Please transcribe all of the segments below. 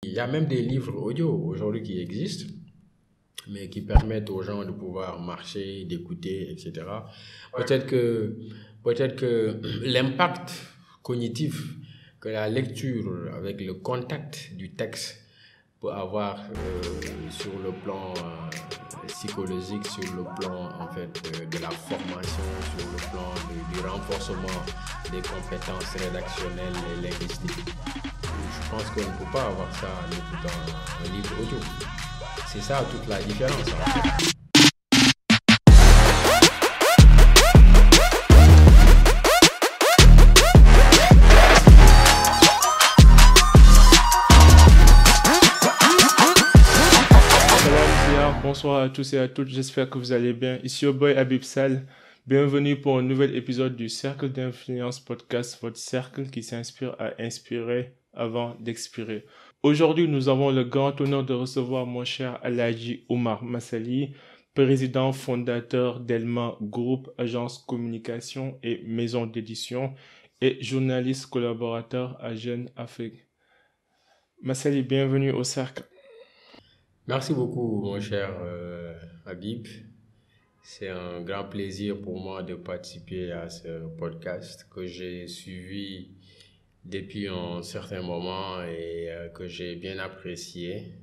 Il y a même des livres audio aujourd'hui qui existent, mais qui permettent aux gens de pouvoir marcher, d'écouter, etc. Peut-être que, peut-être que l'impact cognitif que la lecture avec le contact du texte peut avoir sur le plan psychologique, sur le plan en fait de la formation, sur le plan du renforcement des compétences rédactionnelles et linguistiques. Je pense qu'on ne peut pas avoir ça en écoutant un livre audio. C'est ça toute la différence en fait. Bonsoir à tous et à toutes, j'espère que vous allez bien. Ici au boy Habib Sal. Bienvenue pour un nouvel épisode du Cercle d'Influence Podcast, votre cercle qui s'inspire à inspirer avant d'expirer. Aujourd'hui, nous avons le grand honneur de recevoir mon cher Alhaji Omar Massali, président fondateur d'Elma Group, agence communication et maison d'édition, et journaliste collaborateur à Jeune Afrique. Massali, bienvenue au Cercle. Merci beaucoup, mon cher Habib. C'est un grand plaisir pour moi de participer à ce podcast que j'ai suivi depuis un certain moment et que j'ai bien apprécié.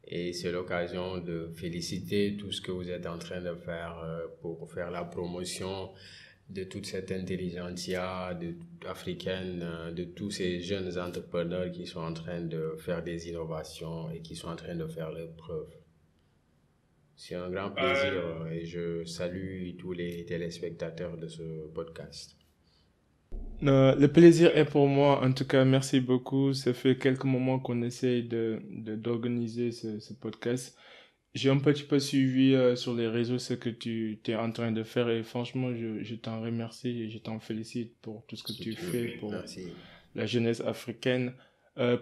Et c'est l'occasion de féliciter tout ce que vous êtes en train de faire pour faire la promotion de toute cette intelligentsia africaine, de tous ces jeunes entrepreneurs qui sont en train de faire des innovations et qui sont en train de faire leurs preuves. C'est un grand plaisir et je salue tous les téléspectateurs de ce podcast. Le plaisir est pour moi, en tout cas, merci beaucoup. Ça fait quelques moments qu'on essaye d'organiser ce podcast. J'ai un petit peu suivi sur les réseaux ce que tu es en train de faire et franchement, je t'en remercie et je t'en félicite pour tout ce que tu fais pour la jeunesse africaine.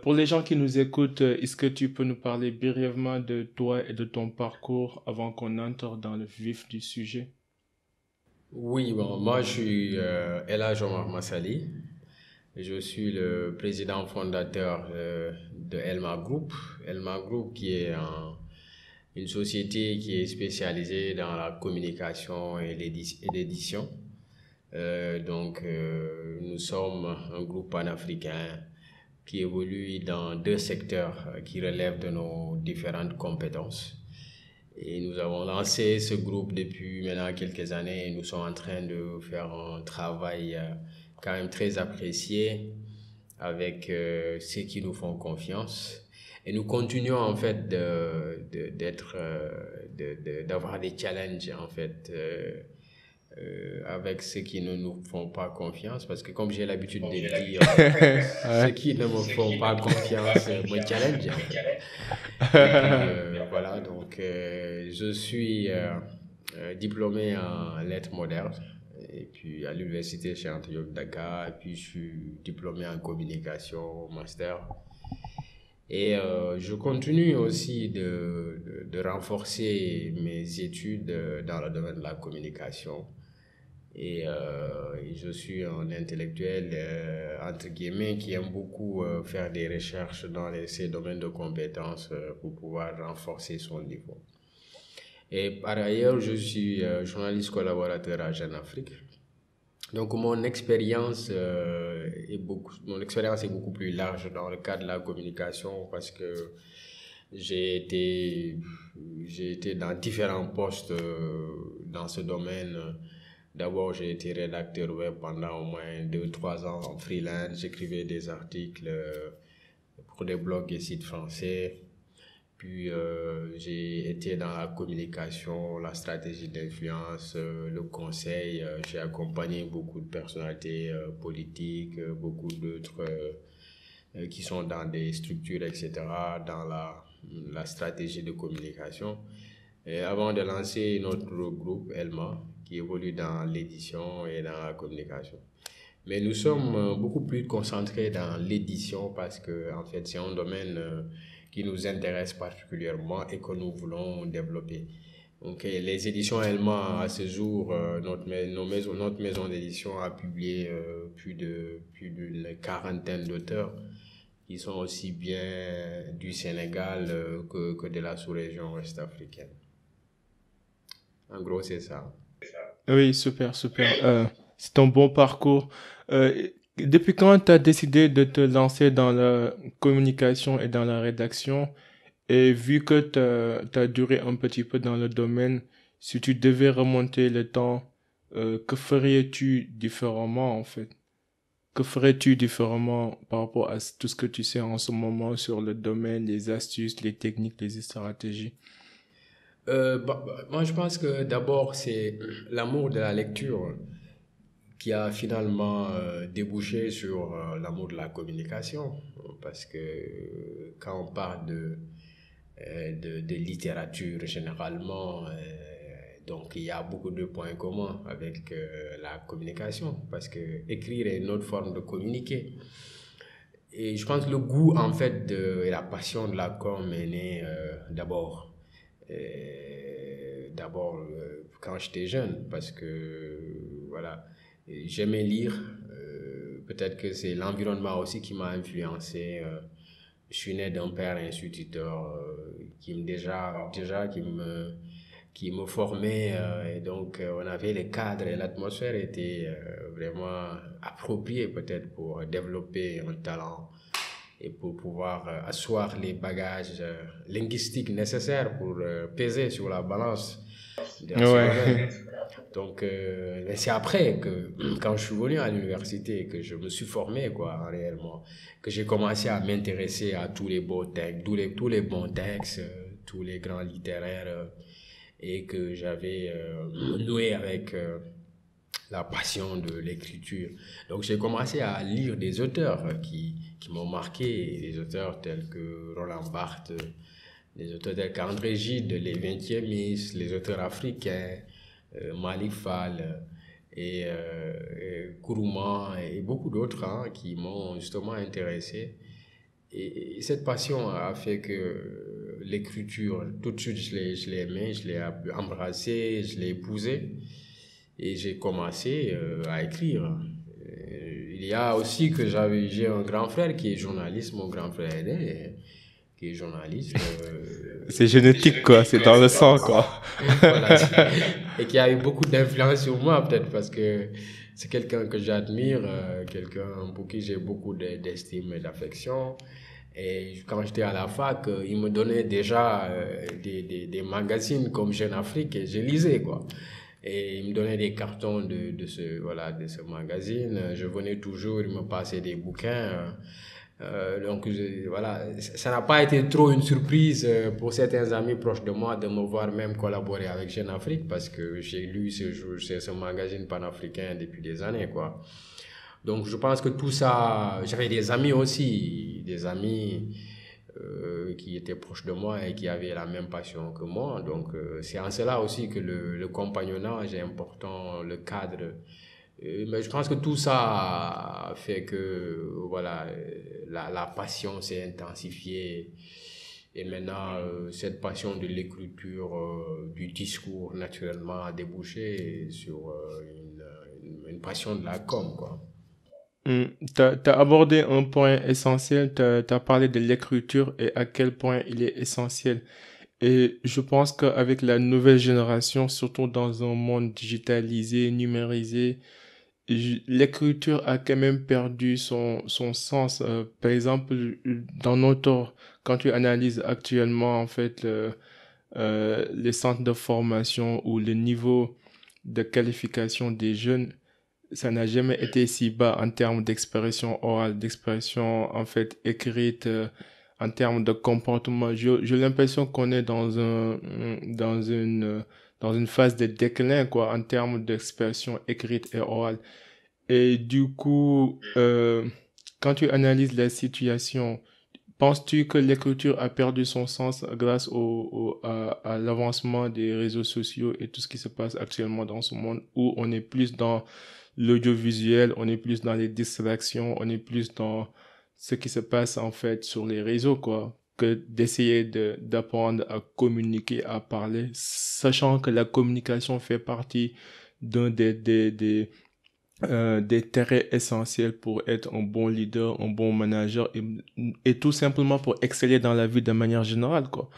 Pour les gens qui nous écoutent, est-ce que tu peux nous parler brièvement de toi et de ton parcours avant qu'on entre dans le vif du sujet? Oui, bon, moi je suis Elhadji Omar Massali. Je suis le président fondateur de Elma Group. Elma Group qui est une société qui est spécialisée dans la communication et l'édition. Nous sommes un groupe panafricain qui évolue dans deux secteurs qui relèvent de nos différentes compétences. Et nous avons lancé ce groupe depuis maintenant quelques années et nous sommes en train de faire un travail quand même très apprécié avec ceux qui nous font confiance. Et nous continuons en fait d'avoir des challenges en fait avec ceux qui ne nous font pas confiance parce que comme j'ai l'habitude de dire, ceux qui ne me font pas confiance me challenge. Voilà, donc je suis diplômé en lettres modernes et puis à l'université Cheikh Anta Diop de Dakar et puis je suis diplômé en communication master. Et je continue aussi de renforcer mes études dans le domaine de la communication. Et je suis un intellectuel, entre guillemets, qui aime beaucoup faire des recherches dans ces domaines de compétences pour pouvoir renforcer son niveau. Et par ailleurs, je suis journaliste collaborateur à Jeune Afrique. Donc mon expérience est beaucoup plus large dans le cadre de la communication parce que j'ai été dans différents postes dans ce domaine. D'abord, j'ai été rédacteur web pendant au moins 2-3 ans en freelance. J'écrivais des articles pour des blogs et sites français. Puis j'ai été dans la communication, la stratégie d'influence, le conseil. J'ai accompagné beaucoup de personnalités politiques, beaucoup d'autres qui sont dans des structures, etc., dans la stratégie de communication. Et avant de lancer notre groupe Elma, qui évolue dans l'édition et dans la communication. Mais nous sommes beaucoup plus concentrés dans l'édition parce que en fait, c'est un domaine qui nous intéresse particulièrement et que nous voulons développer. Donc, les éditions Elma, à ce jour, notre maison d'édition a publié plus d'une quarantaine d'auteurs qui sont aussi bien du Sénégal que de la sous-région ouest-africaine. En gros, c'est ça. Oui, super, super. C'est un bon parcours. Depuis quand tu as décidé de te lancer dans la communication et dans la rédaction? Et vu que tu as duré un petit peu dans le domaine, si tu devais remonter le temps, que ferais-tu différemment en fait? Que ferais-tu différemment par rapport à tout ce que tu sais en ce moment sur le domaine, les astuces, les techniques, les stratégies? Moi, je pense que d'abord, c'est l'amour de la lecture qui a finalement débouché sur l'amour de la communication. Parce que quand on parle de littérature, généralement, donc il y a beaucoup de points communs avec la communication. Parce que écrire est une autre forme de communiquer. Et je pense que le goût, en fait, et la passion de la com est né quand j'étais jeune, parce que, voilà, j'aimais lire. Peut-être que c'est l'environnement aussi qui m'a influencé. Je suis né d'un père instituteur qui me formait. Et donc, on avait les cadres et l'atmosphère était vraiment appropriée peut-être pour développer un talent et pour pouvoir asseoir les bagages linguistiques nécessaires pour peser sur la balance dans ce Ouais. domaine. Donc, mais c'est après que, quand je suis venu à l'université, que je me suis formé, quoi, réellement, que j'ai commencé à m'intéresser à tous les beaux textes, tous les bons textes, tous les grands littéraires, et que j'avais noué avec la passion de l'écriture. Donc j'ai commencé à lire des auteurs qui m'ont marqué, des auteurs tels que Roland Barthes, des auteurs tels qu'André Gide, les 20e, les auteurs africains, Malik Fall et Kourouman et beaucoup d'autres qui m'ont justement intéressé. Et cette passion a fait que l'écriture, tout de suite, je l'ai aimée, je l'ai embrassée, je l'ai épousée. Et j'ai commencé à écrire. Il y a aussi que j'ai un grand frère qui est journaliste, mon grand frère aîné, qui est journaliste. C'est génétique, quoi. C'est dans le sang, quoi. Voilà. Et qui a eu beaucoup d'influence sur moi, peut-être parce que c'est quelqu'un que j'admire, quelqu'un pour qui j'ai beaucoup d'estime et d'affection. Et quand j'étais à la fac, il me donnait déjà des magazines comme Jeune Afrique et je lisais, quoi. Et il me donnait des cartons de ce magazine. Je venais toujours, il me passait des bouquins. Donc, voilà, ça n'a pas été trop une surprise pour certains amis proches de moi de me voir même collaborer avec Jeune Afrique parce que j'ai lu ce magazine panafricain depuis des années, quoi. Donc, je pense que tout ça, j'avais des amis aussi, des amis qui étaient proches de moi et qui avaient la même passion que moi. Donc, c'est en cela aussi que le compagnonnage est important, le cadre. Mais je pense que tout ça fait que, voilà, la passion s'est intensifiée. Et maintenant, cette passion de l'écriture, du discours, naturellement, a débouché sur une passion de la com, quoi. T'as abordé un point essentiel, t'as parlé de l'écriture et à quel point il est essentiel. Et je pense qu'avec la nouvelle génération, surtout dans un monde digitalisé, numérisé, l'écriture a quand même perdu son sens. Par exemple, dans notre, quand tu analyses actuellement, en fait, les centres de formation ou le niveau de qualification des jeunes, ça n'a jamais été si bas en termes d'expression orale, d'expression en fait écrite, en termes de comportement. J'ai l'impression qu'on est dans dans une phase de déclin, quoi, en termes d'expression écrite et orale. Et du coup, quand tu analyses la situation, penses-tu que l'écriture a perdu son sens grâce à l'avancement des réseaux sociaux et tout ce qui se passe actuellement dans ce monde où on est plus dans l'audiovisuel, on est plus dans les distractions, on est plus dans ce qui se passe en fait sur les réseaux, quoi, que d'essayer d'apprendre à communiquer, à parler, sachant que la communication fait partie d'un des des traits essentiels pour être un bon leader, un bon manager et tout simplement pour exceller dans la vie de manière générale, quoi.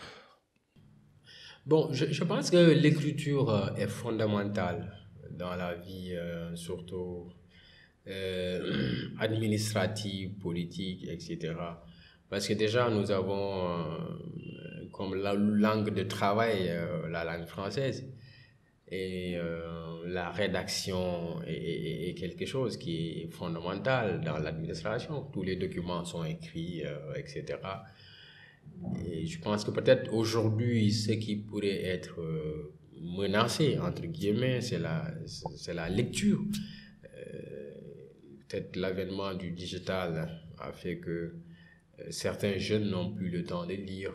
Bon, je pense que l'écriture est fondamentale dans la vie, surtout administrative, politique, etc. Parce que déjà, nous avons comme la langue de travail la langue française. Et la rédaction est quelque chose qui est fondamental dans l'administration. Tous les documents sont écrits, etc. Et je pense que peut-être aujourd'hui, ce qui pourrait être menacé, entre guillemets, c'est la lecture. Peut-être l'avènement du digital a fait que certains jeunes n'ont plus le temps de lire,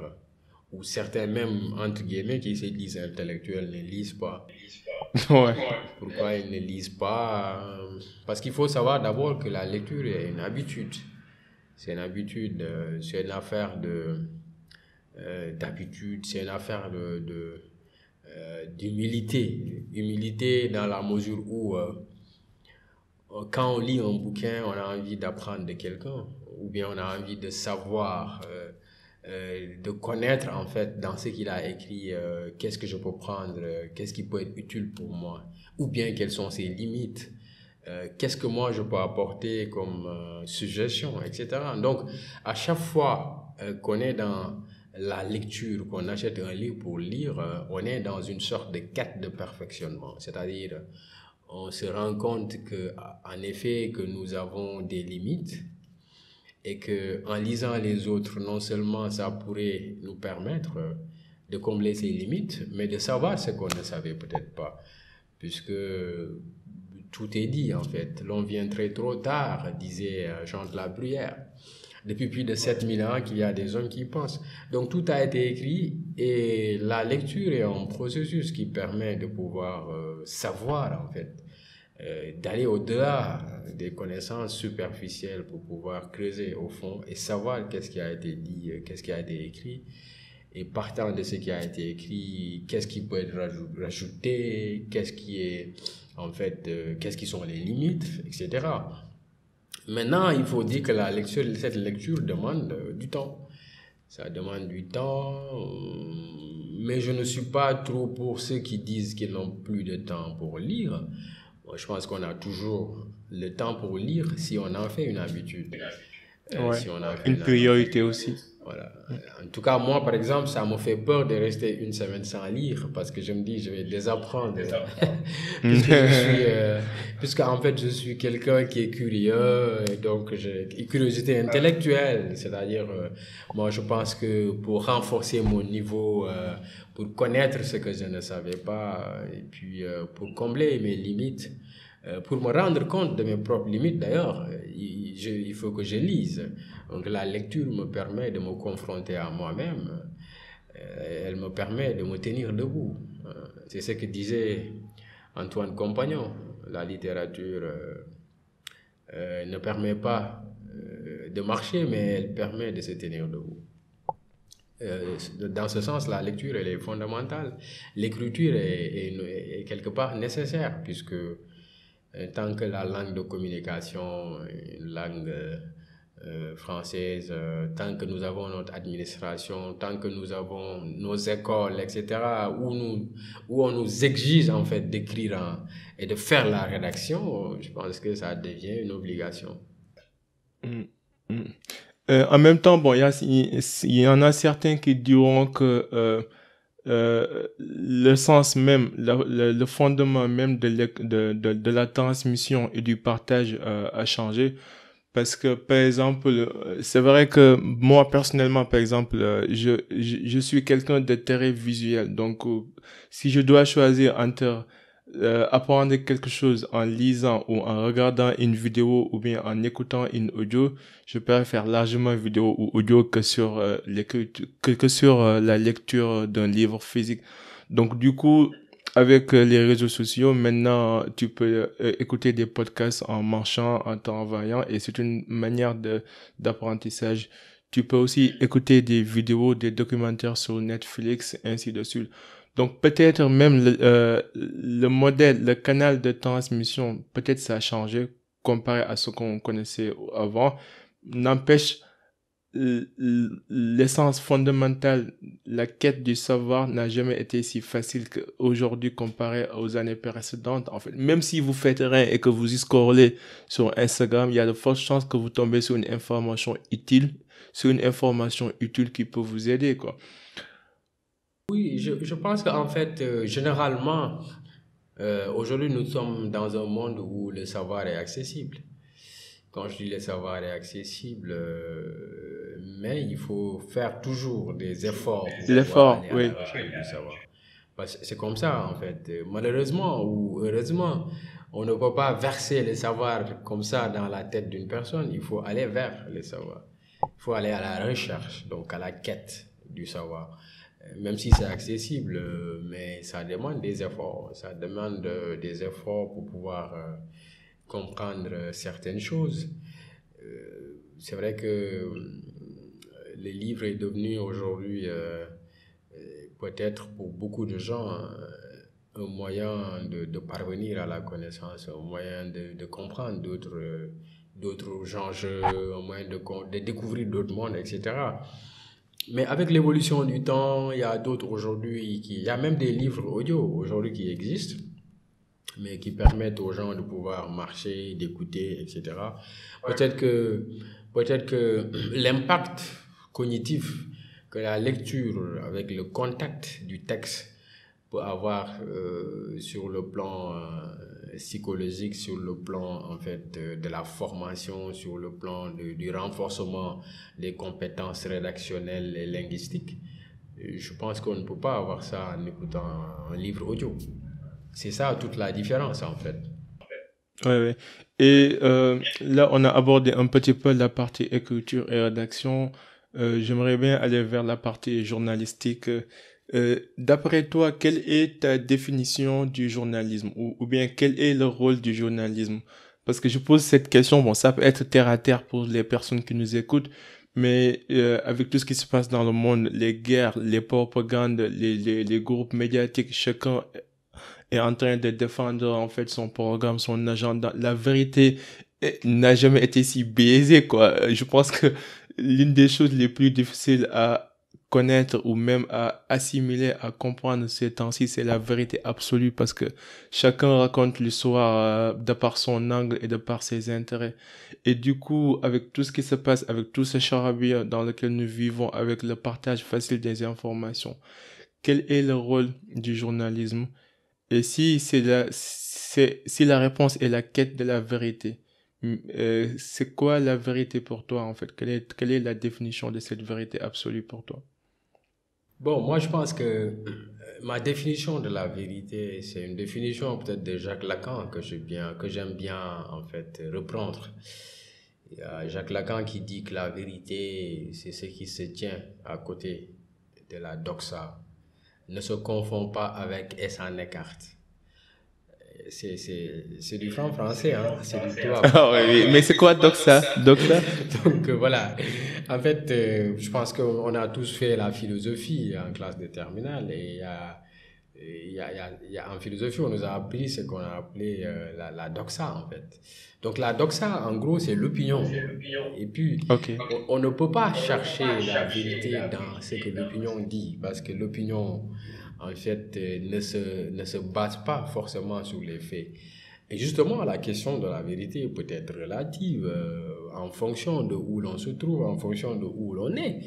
ou certains même, entre guillemets, qui se disent intellectuels ne lisent pas. Ouais. Pourquoi ils ne lisent pas? Parce qu'il faut savoir d'abord que la lecture est une habitude. C'est une habitude, c'est une affaire d'habitude, c'est une affaire d'humilité. Humilité dans la mesure où quand on lit un bouquin, on a envie d'apprendre de quelqu'un, ou bien on a envie de savoir, de connaître en fait dans ce qu'il a écrit, qu'est-ce que je peux prendre, qu'est-ce qui peut être utile pour moi, ou bien quelles sont ses limites, qu'est-ce que moi je peux apporter comme suggestion, etc. Donc, à chaque fois qu'on est dans la lecture, qu'on achète un livre pour lire, on est dans une sorte de quête de perfectionnement, c'est-à-dire on se rend compte que, en effet, que nous avons des limites et que en lisant les autres, non seulement ça pourrait nous permettre de combler ces limites, mais de savoir ce qu'on ne savait peut-être pas, puisque tout est dit en fait. L'on vient très trop tard, disait Jean de la Bruyère. Depuis plus de 7000 ans qu'il y a des hommes qui pensent. Donc tout a été écrit et la lecture est un processus qui permet de pouvoir savoir en fait, d'aller au-delà des connaissances superficielles pour pouvoir creuser au fond et savoir qu'est-ce qui a été dit, qu'est-ce qui a été écrit. Et partant de ce qui a été écrit, qu'est-ce qui peut être rajouté, qu'est-ce qui est en fait, qu'est-ce qui sont les limites, etc. Maintenant, il faut dire que cette lecture demande du temps. Ça demande du temps, mais je ne suis pas trop pour ceux qui disent qu'ils n'ont plus de temps pour lire. Moi, je pense qu'on a toujours le temps pour lire si on en fait une habitude. Ouais. Si on en fait Une priorité aussi. voilà. En tout cas, moi, par exemple, ça me fait peur de rester une semaine sans lire parce que je me dis, je vais désapprendre. Puisque en fait, je suis quelqu'un qui est curieux, et donc j'ai une curiosité intellectuelle. C'est-à-dire, moi, je pense que pour renforcer mon niveau, pour connaître ce que je ne savais pas, et puis pour combler mes limites, pour me rendre compte de mes propres limites, d'ailleurs, il faut que je lise. Donc la lecture me permet de me confronter à moi-même. Elle me permet de me tenir debout. C'est ce que disait Antoine Compagnon. La littérature ne permet pas de marcher, mais elle permet de se tenir debout. Dans ce sens, la lecture, elle est fondamentale. L'écriture est quelque part nécessaire, puisque tant que la langue de communication, une langue française, tant que nous avons notre administration, tant que nous avons nos écoles, etc., où on nous exige en fait d'écrire et de faire la rédaction, je pense que ça devient une obligation. Mm, mm. En même temps, bon, il y en a certains qui diront que le sens même, le fondement même de la transmission et du partage a changé. Parce que, par exemple, c'est vrai que moi, personnellement, par exemple, je suis quelqu'un de très visuel. Donc, si je dois choisir entre apprendre quelque chose en lisant ou en regardant une vidéo ou bien en écoutant une audio, je préfère largement vidéo ou audio que sur que sur la lecture d'un livre physique. Donc, du coup, avec les réseaux sociaux, maintenant, tu peux écouter des podcasts en marchant, en travaillant, et c'est une manière d'apprentissage. Tu peux aussi écouter des vidéos, des documentaires sur Netflix, ainsi de suite. Donc peut-être même le modèle, le canal de transmission, peut-être ça a changé comparé à ce qu'on connaissait avant. N'empêche, l'essence fondamentale, la quête du savoir n'a jamais été si facile qu'aujourd'hui comparé aux années précédentes. En fait, même si vous faites rien et que vous y scrollez sur Instagram, il y a de fortes chances que vous tombez sur une information utile, qui peut vous aider, quoi. Oui, je pense qu'en fait, généralement, aujourd'hui, nous sommes dans un monde où le savoir est accessible. Quand je dis le savoir est accessible, mais il faut faire toujours des efforts pour pouvoir L'effort, aller à la oui. recherche du savoir. Parce que c'est comme ça, en fait. Malheureusement ou heureusement, on ne peut pas verser le savoir comme ça dans la tête d'une personne. Il faut aller vers le savoir. Il faut aller à la recherche, donc à la quête du savoir. Même si c'est accessible, mais ça demande des efforts. Ça demande des efforts pour pouvoir comprendre certaines choses. C'est vrai que le livre est devenu aujourd'hui, peut-être pour beaucoup de gens, un moyen de parvenir à la connaissance, un moyen de comprendre d'autres enjeux, un moyen de découvrir d'autres mondes, etc. Mais avec l'évolution du temps, il y a d'autres aujourd'hui, il y a même des livres audio aujourd'hui qui existent, mais qui permettent aux gens de pouvoir marcher, d'écouter, etc. Peut-être que, peut-être que l'impact cognitif que la lecture avec le contact du texte peut avoir sur le plan psychologique, sur le plan en fait de la formation, sur le plan du renforcement des compétences rédactionnelles et linguistiques. Je pense qu'on ne peut pas avoir ça en écoutant un livre audio. C'est ça toute la différence en fait. Ouais, ouais. Et là, on a abordé un petit peu la partie écriture et rédaction. J'aimerais bien aller vers la partie journalistique. D'après toi, quelle est ta définition du journalisme ou bien quel est le rôle du journalisme? Parce que je pose cette question, bon, ça peut être terre à terre pour les personnes qui nous écoutent, mais avec tout ce qui se passe dans le monde, les guerres, les propagandes, les groupes médiatiques, chacun est en train de défendre en fait son programme, son agenda. La vérité n'a jamais été si biaisée, quoi. Je pense que l'une des choses les plus difficiles à connaître ou même à assimiler, à comprendre ces temps-ci, c'est la vérité absolue parce que chacun raconte l'histoire de par son angle et de par ses intérêts. Et du coup, avec tout ce qui se passe, avec tout ce charabia dans lequel nous vivons, avec le partage facile des informations, quel est le rôle du journalisme? Et si la réponse est la quête de la vérité, c'est quoi la vérité pour toi en fait? Quelle est la définition de cette vérité absolue pour toi? Bon, moi je pense que ma définition de la vérité, c'est une définition peut-être de Jacques Lacan que j'aime bien en fait reprendre. Il y a Jacques Lacan qui dit que la vérité, c'est ce qui se tient à côté de la doxa, ne se confond pas avec et s'en écarte. C'est du franc français, hein, c'est du tubaab. Ah ouais, oui. Mais c'est quoi Doxa? Doxa? Donc voilà, en fait, je pense qu'on a tous fait la philosophie en classe de terminale et en philosophie, on nous a appris ce qu'on a appelé la doxa en fait. Donc la doxa, en gros, c'est l'opinion. Et puis, Ok. on ne peut pas chercher la vérité dans ce que l'opinion dit parce que l'opinion, en fait, ne se base pas forcément sur les faits. Et justement, la question de la vérité peut être relative en fonction de où l'on se trouve, en fonction de où l'on est.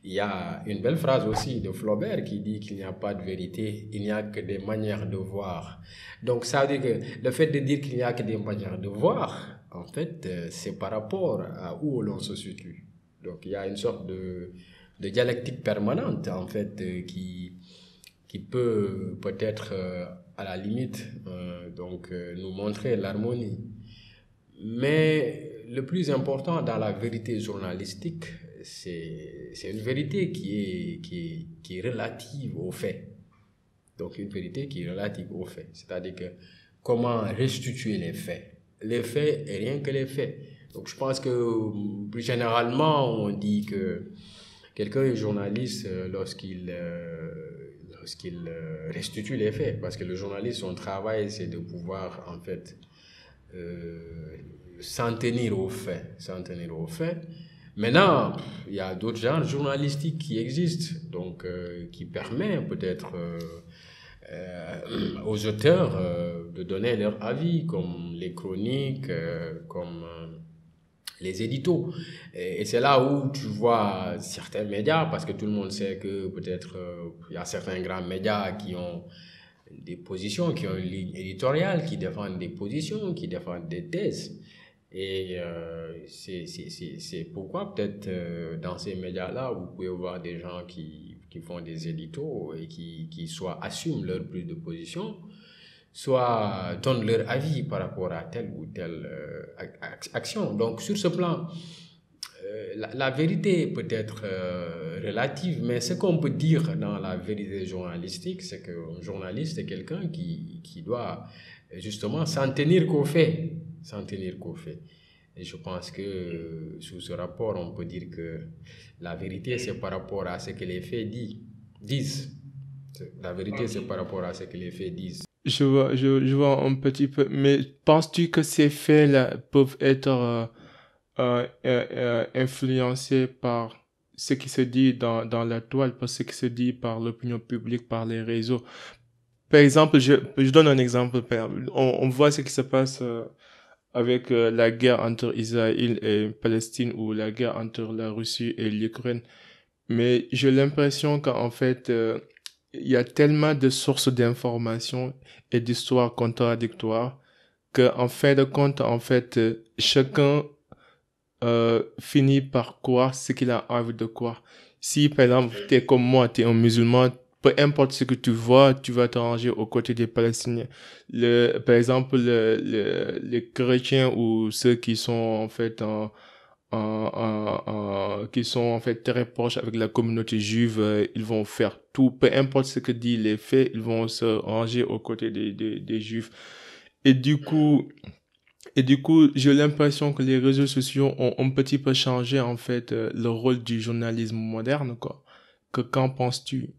Il y a une belle phrase aussi de Flaubert qui dit qu'il n'y a pas de vérité, il n'y a que des manières de voir. Donc ça veut dire que le fait de dire qu'il n'y a que des manières de voir, en fait, c'est par rapport à où l'on se situe. Donc il y a une sorte de dialectique permanente, en fait, qui peut peut-être à la limite nous montrer l'harmonie. Mais le plus important dans la vérité journalistique, c'est une vérité qui est relative aux faits. Donc une vérité qui est relative aux faits. C'est-à-dire que comment restituer les faits. Les faits et rien que les faits. Donc je pense que plus généralement, on dit que quelqu'un est journaliste lorsqu'il lorsqu'il restitue les faits. Parce que le journaliste, son travail, c'est de pouvoir, en fait, s'en tenir aux faits. S'en tenir aux faits. Maintenant, il y a d'autres genres journalistiques qui existent, donc qui permettent peut-être aux auteurs de donner leur avis, comme les chroniques, comme les éditos. Et c'est là où tu vois certains médias, parce que tout le monde sait que peut-être il y a certains grands médias qui ont des positions, qui ont une ligne éditoriale, qui défendent des positions, qui défendent des thèses. Et c'est pourquoi peut-être dans ces médias-là, vous pouvez voir des gens qui font des éditos et qui soit assument leur prise de position, soit donnent leur avis par rapport à telle ou telle action. Donc sur ce plan, la vérité peut être relative, mais ce qu'on peut dire dans la vérité journalistique, c'est qu'un journaliste est quelqu'un qui doit justement s'en tenir qu'aux faits. S'en tenir qu'aux faits. Et je pense que sous ce rapport, on peut dire que la vérité, c'est par rapport à ce que les faits disent. La vérité, c'est par rapport à ce que les faits disent. Je vois un petit peu, mais penses-tu que ces faits-là peuvent être influencés par ce qui se dit dans la toile, par ce qui se dit par l'opinion publique, par les réseaux? Par exemple, je donne un exemple. On voit ce qui se passe avec la guerre entre Israël et Palestine ou la guerre entre la Russie et l'Ukraine. Mais j'ai l'impression qu'en fait, il y a tellement de sources d'informations et d'histoires contradictoires qu'en fin de compte, en fait, chacun finit par croire ce qu'il a envie de croire. Si, par exemple, tu es comme moi, tu es un musulman, peu importe ce que tu vois, tu vas te ranger aux côtés des Palestiniens. Par exemple, les chrétiens ou ceux qui sont en fait qui sont en fait très proches avec la communauté juive, ils vont faire tout, peu importe ce que disent les faits, ils vont se ranger aux côtés des juifs. Et du coup, j'ai l'impression que les réseaux sociaux ont un petit peu changé en fait le rôle du journalisme moderne, quoi. Qu'en penses-tu?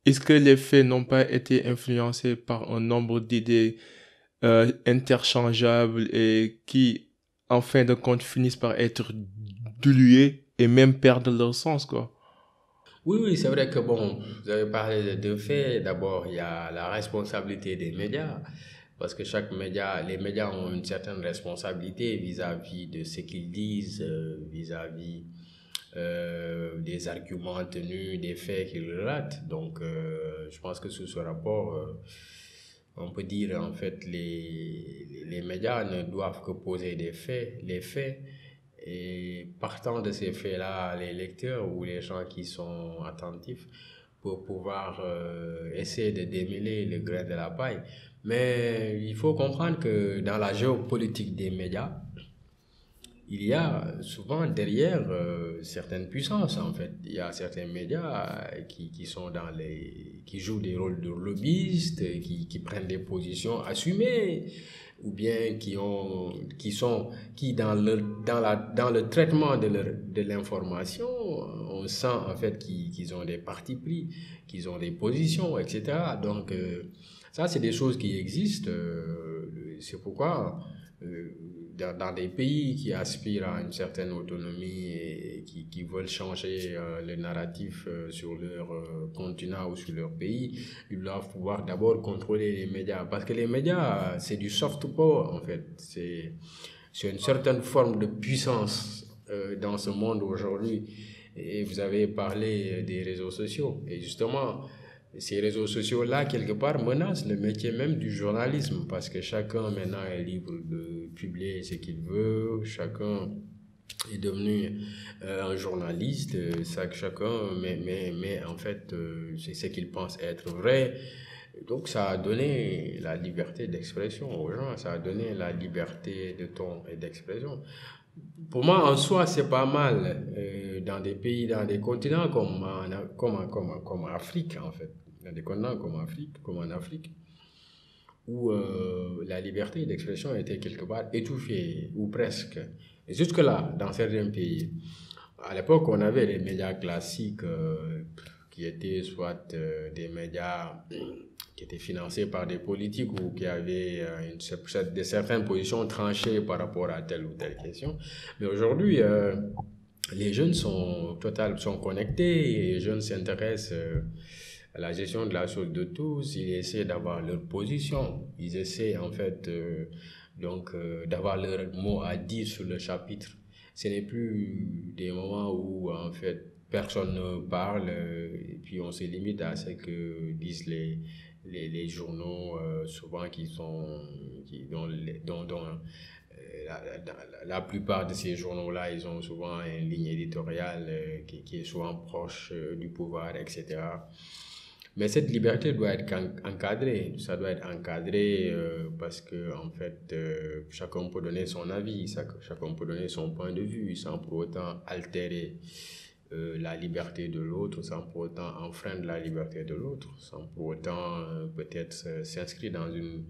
Est-ce que les faits n'ont pas été influencés par un nombre d'idées interchangeables et qui, en fin de compte, finissent par être diluées et même perdre leur sens, quoi? Oui, c'est vrai que bon, vous avez parlé de deux faits. D'abord, il y a la responsabilité des médias, parce que les médias ont une certaine responsabilité vis-à-vis de ce qu'ils disent, vis-à-vis des arguments tenus, des faits qu'ils relatent. Donc, je pense que sous ce rapport, on peut dire en fait les médias ne doivent que poser des faits, les faits. Et partant de ces faits-là, les lecteurs ou les gens qui sont attentifs pour pouvoir essayer de démêler le grain de la paille. Mais il faut comprendre que dans la géopolitique des médias, il y a souvent derrière certaines puissances en fait. Il y a certains médias qui jouent des rôles de lobbyistes, qui prennent des positions assumées, ou bien qui dans le traitement de l'information, on sent en fait qu'ils ont des partis pris, qu'ils ont des positions, etc. Donc ça, c'est des choses qui existent. C'est pourquoi dans des pays qui aspirent à une certaine autonomie et qui veulent changer le narratif sur leur continent ou sur leur pays, ils doivent pouvoir d'abord contrôler les médias. Parce que les médias, c'est du soft power en fait. C'est une certaine forme de puissance dans ce monde aujourd'hui. Et vous avez parlé des réseaux sociaux. Et justement, ces réseaux sociaux-là, quelque part, menacent le métier même du journalisme parce que chacun maintenant est libre de publier ce qu'il veut, chacun est devenu un journaliste, chacun mais en fait, c'est ce qu'il pense être vrai. Donc ça a donné la liberté d'expression aux gens, ça a donné la liberté de ton et d'expression. Pour moi, en soi, c'est pas mal dans des pays, dans des continents comme Afrique, en fait. Dans des continents comme en Afrique, où la liberté d'expression était quelque part étouffée, ou presque. Et jusque-là, dans certains pays, à l'époque, on avait les médias classiques qui étaient soit des médias qui étaient financés par des politiques ou qui avaient certaines positions tranchées par rapport à telle ou telle question. Mais aujourd'hui, les jeunes sont connectés et les jeunes s'intéressent à la gestion de la chose de tous. Ils essaient d'avoir leur position. Ils essaient en fait d'avoir leur mot à dire sur le chapitre. Ce n'est plus des moments où en fait personne ne parle et puis on se limite à ce que disent les journaux souvent la plupart de ces journaux-là, ils ont souvent une ligne éditoriale qui est souvent proche du pouvoir, etc. Mais cette liberté doit être encadrée. Ça doit être encadré parce que en fait, chacun peut donner son avis, chacun peut donner son point de vue sans pour autant altérer la liberté de l'autre, sans pour autant enfreindre la liberté de l'autre, sans pour autant peut-être s'inscrire dans une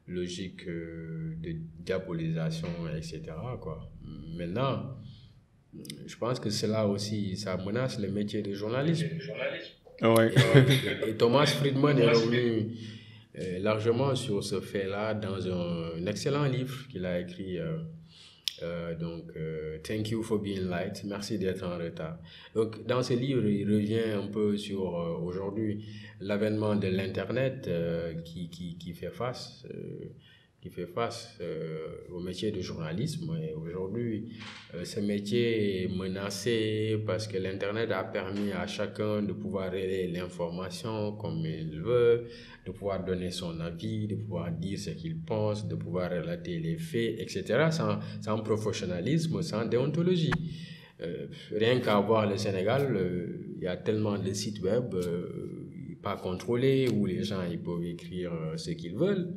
logique de diabolisation, etc., quoi. Maintenant, je pense que cela aussi, ça menace le métier de journalisme. Ouais. Et Thomas Friedman est revenu largement sur ce fait-là dans un excellent livre qu'il a écrit. Thank you for being late. Merci d'être en retard. Donc, dans ce livre, il revient un peu sur aujourd'hui l'avènement de l'Internet qui fait face au métier de journalisme. Et aujourd'hui, ce métier est menacé parce que l'Internet a permis à chacun de pouvoir relayer l'information comme il veut, de pouvoir donner son avis, de pouvoir dire ce qu'il pense, de pouvoir relater les faits, etc., sans professionnalisme, sans déontologie. Rien qu'à voir le Sénégal, il y a tellement de sites web pas contrôlés où les gens ils peuvent écrire ce qu'ils veulent.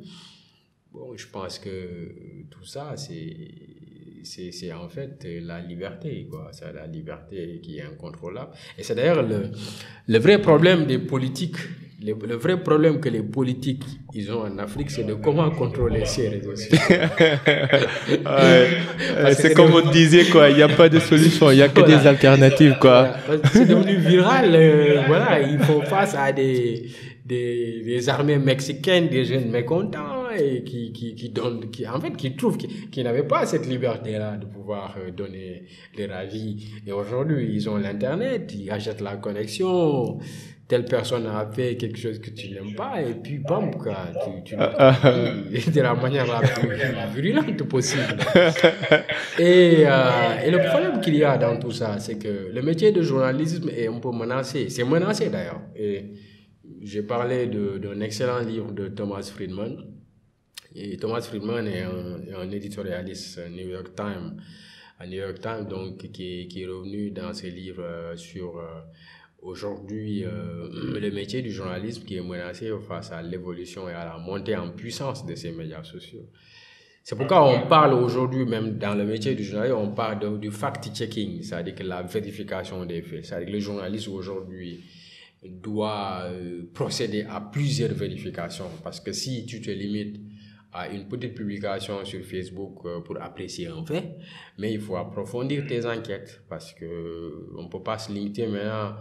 Bon, je pense que tout ça, c'est en fait la liberté, quoi. C'est la liberté qui est incontrôlable. Et c'est d'ailleurs le vrai problème des politiques, le vrai problème que les politiques ils ont en Afrique, c'est de comment contrôler ces réseaux sociaux. C'est comme on disait, quoi. Il n'y a pas de solution, il n'y a que des alternatives, quoi. C'est devenu viral. Voilà, ils font face à des armées mexicaines, des jeunes mécontents et qui trouvent qu'ils n'avaient pas cette liberté-là de pouvoir donner leur avis. Et aujourd'hui, ils ont l'Internet, ils achètent la connexion. Telle personne a fait quelque chose que tu n'aimes pas et puis bam, quoi, tu de la manière la plus virulente possible. Et le problème qu'il y a dans tout ça, c'est que le métier de journalisme est un peu menacé. C'est menacé d'ailleurs. Et j'ai parlé d'un excellent livre de Thomas Friedman. Et Thomas Friedman est un éditorialiste New York Times, donc qui est revenu dans ses livres sur aujourd'hui le métier du journalisme qui est menacé face à l'évolution et à la montée en puissance de ces médias sociaux. C'est pourquoi on parle aujourd'hui, même dans le métier du journalisme, on parle du fact-checking, c'est-à-dire que la vérification des faits. C'est-à-dire que le journaliste aujourd'hui doit procéder à plusieurs vérifications, parce que si tu te limites à une petite publication sur Facebook pour apprécier un fait, mais il faut approfondir tes enquêtes, parce que on peut pas se limiter maintenant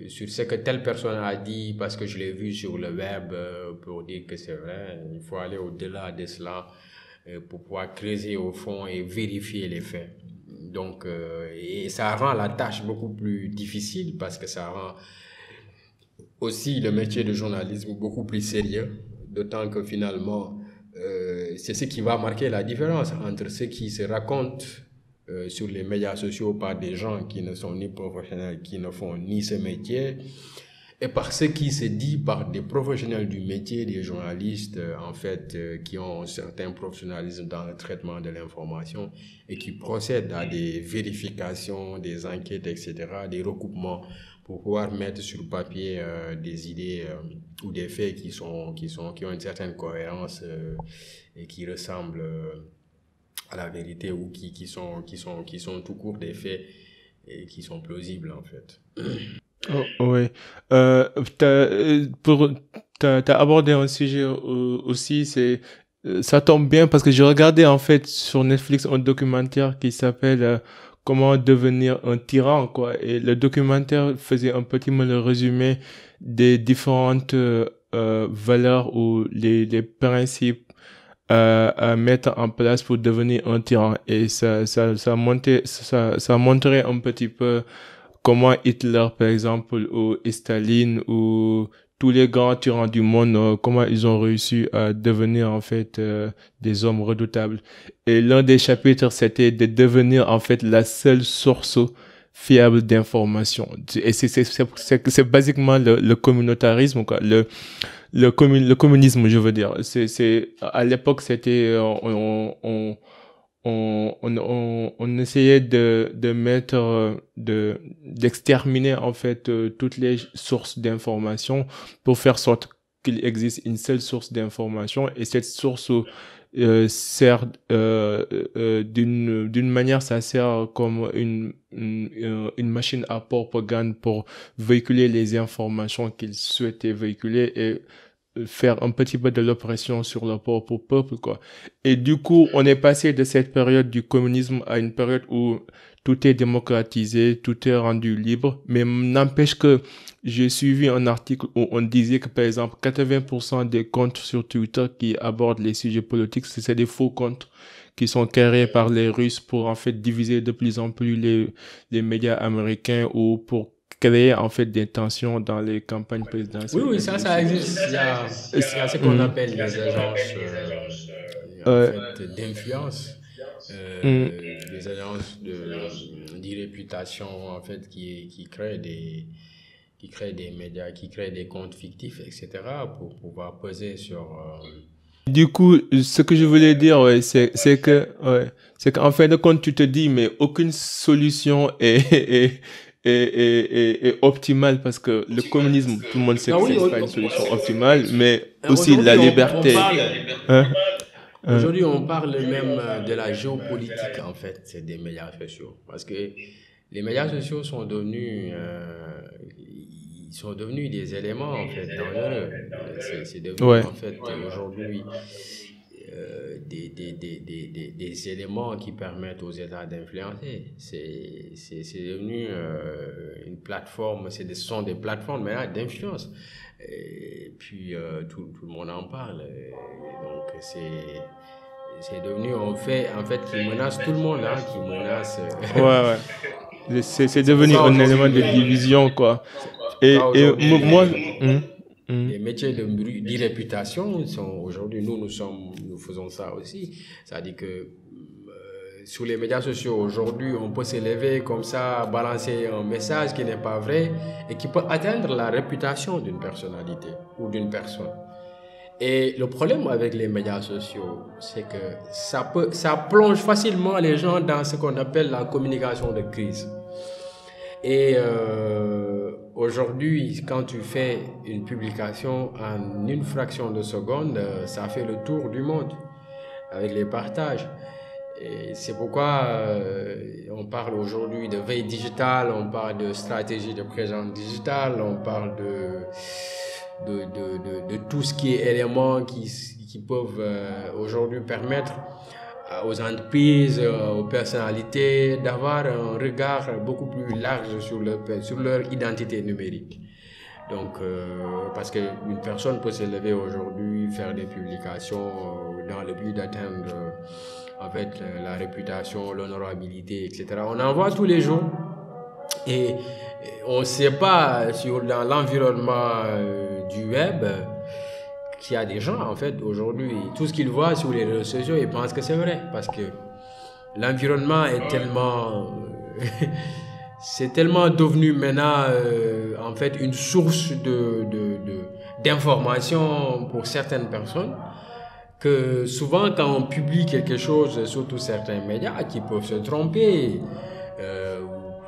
sur ce que telle personne a dit parce que je l'ai vu sur le web pour dire que c'est vrai. Il faut aller au-delà de cela pour pouvoir creuser au fond et vérifier les faits. Donc, et ça rend la tâche beaucoup plus difficile parce que ça rend aussi le métier de journalisme beaucoup plus sérieux, d'autant que finalement, c'est ce qui va marquer la différence entre ceux qui se racontent sur les médias sociaux par des gens qui ne sont ni professionnels, qui ne font ni ce métier, et par ce qui se dit par des professionnels du métier, des journalistes, en fait, qui ont un certain professionnalisme dans le traitement de l'information et qui procèdent à des vérifications, des enquêtes, etc., des recoupements pour pouvoir mettre sur papier des idées ou des faits qui ont une certaine cohérence et qui ressemblent à la vérité ou qui sont tout court des faits et qui sont plausibles en fait. Oh, ouais. T'as abordé un sujet aussi, ça tombe bien parce que j'ai regardé en fait sur Netflix un documentaire qui s'appelle comment devenir un tyran, quoi. Et le documentaire faisait un petit peu le résumé des différentes valeurs ou les principes à mettre en place pour devenir un tyran. Et ça montrait un petit peu comment Hitler, par exemple, ou Staline, ou tous les grands tyrans du monde, comment ils ont réussi à devenir, en fait, des hommes redoutables. Et l'un des chapitres, c'était de devenir, en fait, la seule source fiable d'information. Et c'est basiquement le communautarisme, quoi. Le communisme, je veux dire. À l'époque, c'était, on essayait de mettre, d'exterminer, en fait, toutes les sources d'information pour faire sorte qu'il existe une seule source d'information, et cette source sert, d'une manière, ça sert comme une machine à propagande pour véhiculer les informations qu'ils souhaitaient véhiculer et faire un petit peu de l'oppression sur le propre peuple, quoi. Et du coup, on est passé de cette période du communisme à une période où tout est démocratisé, tout est rendu libre, mais n'empêche que j'ai suivi un article où on disait que, par exemple, 80% des comptes sur Twitter qui abordent les sujets politiques, c'est des faux comptes qui sont créés par les Russes pour, en fait, diviser de plus en plus les médias américains, ou pour créer, en fait, des tensions dans les campagnes présidentielles. Oui, ça existe. Il y a ce qu'on appelle les agences en fait, d'influence, les agences d'irréputation, en fait, qui créent des médias, qui créent des comptes fictifs, etc., pour pouvoir peser sur... Du coup, ce que je voulais dire, ouais, c'est qu'en fin de compte, tu te dis, mais aucune solution est optimale, parce que le communisme, tout le monde sait que c'est pas une solution optimale, mais aussi la liberté. Aujourd'hui, on parle même de la géopolitique, en fait, des médias sociaux. Parce que les médias sociaux sont devenus des éléments, en fait, dangereux. C'est devenu, en fait, aujourd'hui, des éléments qui permettent aux États d'influencer. C'est devenu une plateforme, ce sont des plateformes maintenant d'influence. Et puis, tout le monde en parle. Donc, c'est devenu un fait, en fait, qui menace tout le monde, hein, qui menace... Ouais. C'est devenu un élément de division, quoi. Et moi... Les métiers d'irréputation sont aujourd'hui, nous faisons ça aussi. C'est-à-dire que sur les médias sociaux aujourd'hui, on peut s'élever comme ça, balancer un message qui n'est pas vrai et qui peut atteindre la réputation d'une personnalité ou d'une personne. Et le problème avec les médias sociaux, c'est que ça plonge facilement les gens dans ce qu'on appelle la communication de crise. Et aujourd'hui, quand tu fais une publication en une fraction de seconde, ça fait le tour du monde avec les partages. Et c'est pourquoi on parle aujourd'hui de veille digitale, on parle de stratégie de présence digitale, on parle de tout ce qui est éléments qui peuvent aujourd'hui permettre aux entreprises, aux personnalités d'avoir un regard beaucoup plus large sur leur identité numérique. Donc, parce qu'une personne peut se lever aujourd'hui, faire des publications dans le but d'atteindre en fait la réputation, l'honorabilité, etc. On en voit tous les jours et on ne sait pas dans l'environnement du web qu'il y a des gens, en fait, aujourd'hui, tout ce qu'ils voient sur les réseaux sociaux, ils pensent que c'est vrai, parce que l'environnement est tellement... c'est tellement devenu maintenant, en fait, une source d'information pour certaines personnes, que souvent, quand on publie quelque chose, surtout certains médias qui peuvent se tromper,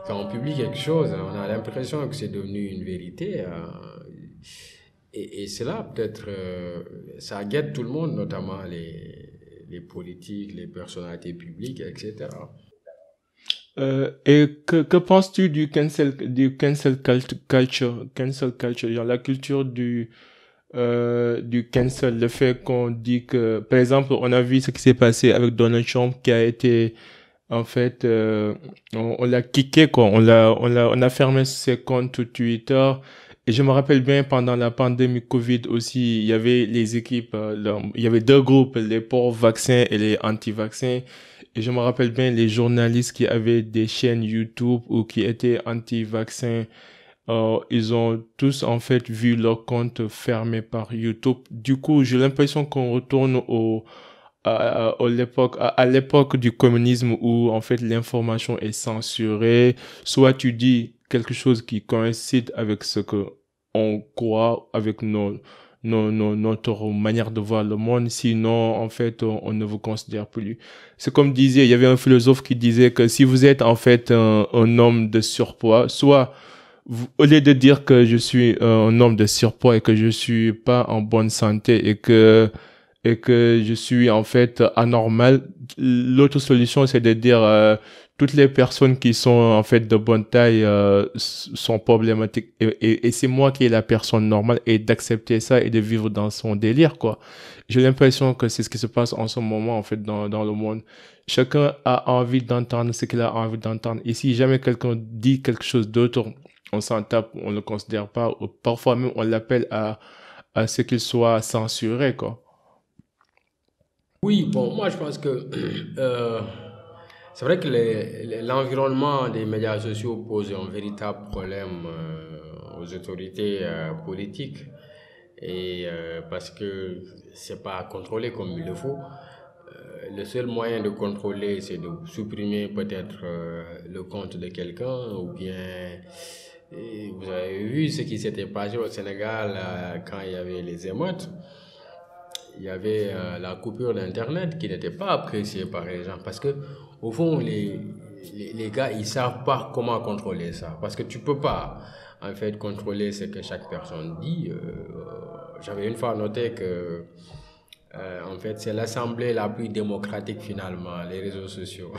quand on publie quelque chose, on a l'impression que c'est devenu une vérité. Et cela, peut-être, ça guette tout le monde, notamment les politiques, les personnalités publiques, etc. Et que penses-tu du cancel culture, genre la culture du cancel, le fait qu'on dit que, par exemple, on a vu ce qui s'est passé avec Donald Trump, qui a été en fait, on l'a kické, quoi. On a fermé ses comptes Twitter. Et je me rappelle bien, pendant la pandémie Covid aussi, il y avait les équipes, il y avait deux groupes, les pro-vaccins et les anti-vaccins. Et je me rappelle bien les journalistes qui avaient des chaînes YouTube ou qui étaient anti-vaccins. Ils ont tous en fait vu leur compte fermé par YouTube. Du coup, j'ai l'impression qu'on retourne à l'époque du communisme où en fait l'information est censurée. Soit tu dis quelque chose qui coïncide avec ce que on croit, avec notre manière de voir le monde. Sinon, en fait, on ne vous considère plus. C'est comme disait, il y avait un philosophe qui disait que si vous êtes en fait un homme de surpoids, soit au lieu de dire que je suis un homme de surpoids et que je suis pas en bonne santé et que je suis en fait anormal, l'autre solution c'est de dire toutes les personnes qui sont en fait de bonne taille sont problématiques et c'est moi qui est la personne normale et d'accepter ça et de vivre dans son délire, quoi. J'ai l'impression que c'est ce qui se passe en ce moment en fait dans le monde. Chacun a envie d'entendre ce qu'il a envie d'entendre et si jamais quelqu'un dit quelque chose d'autre, on s'en tape, on ne le considère pas, ou parfois même on l'appelle à ce qu'il soit censuré, quoi. Oui, bon, moi je pense que euh, c'est vrai que l'environnement des médias sociaux pose un véritable problème aux autorités politiques et parce que c'est pas contrôlé comme il le faut. Le seul moyen de contrôler, c'est de supprimer peut-être le compte de quelqu'un ou bien et vous avez vu ce qui s'était passé au Sénégal quand il y avait les émeutes. Il y avait la coupure d'Internet qui n'était pas appréciée par les gens parce que, au fond, les gars, ils savent pas comment contrôler ça. Parce que tu peux pas, en fait, contrôler ce que chaque personne dit. J'avais une fois noté que, en fait, c'est l'assemblée la plus démocratique finalement, les réseaux sociaux.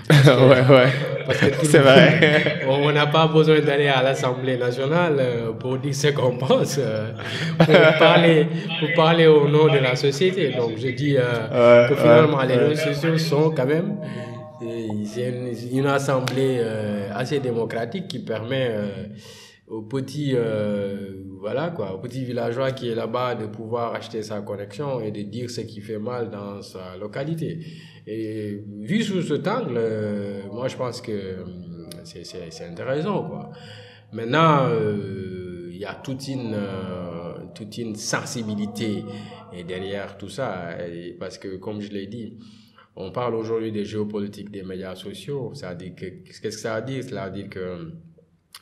Parce que, Ouais, ouais, parce que tout le c'est monde, vrai. on n'a pas besoin d'aller à l'Assemblée nationale pour dire ce qu'on pense, pour parler, pour parler au nom de la société. Donc je dis Ouais, que ouais, finalement les ouais. réseaux sociaux sont quand même c'est une assemblée assez démocratique qui permet aux petits voilà quoi, au petit villageois qui est là-bas de pouvoir acheter sa connexion et de dire ce qui fait mal dans sa localité. Et vu sous cet angle, moi je pense que c'est intéressant quoi. Maintenant, il y a toute une sensibilité derrière tout ça, et parce que comme je l'ai dit, on parle aujourd'hui des géopolitiques des médias sociaux. Ça veut dire que, qu'est-ce que ça veut dire? Cela veut dire que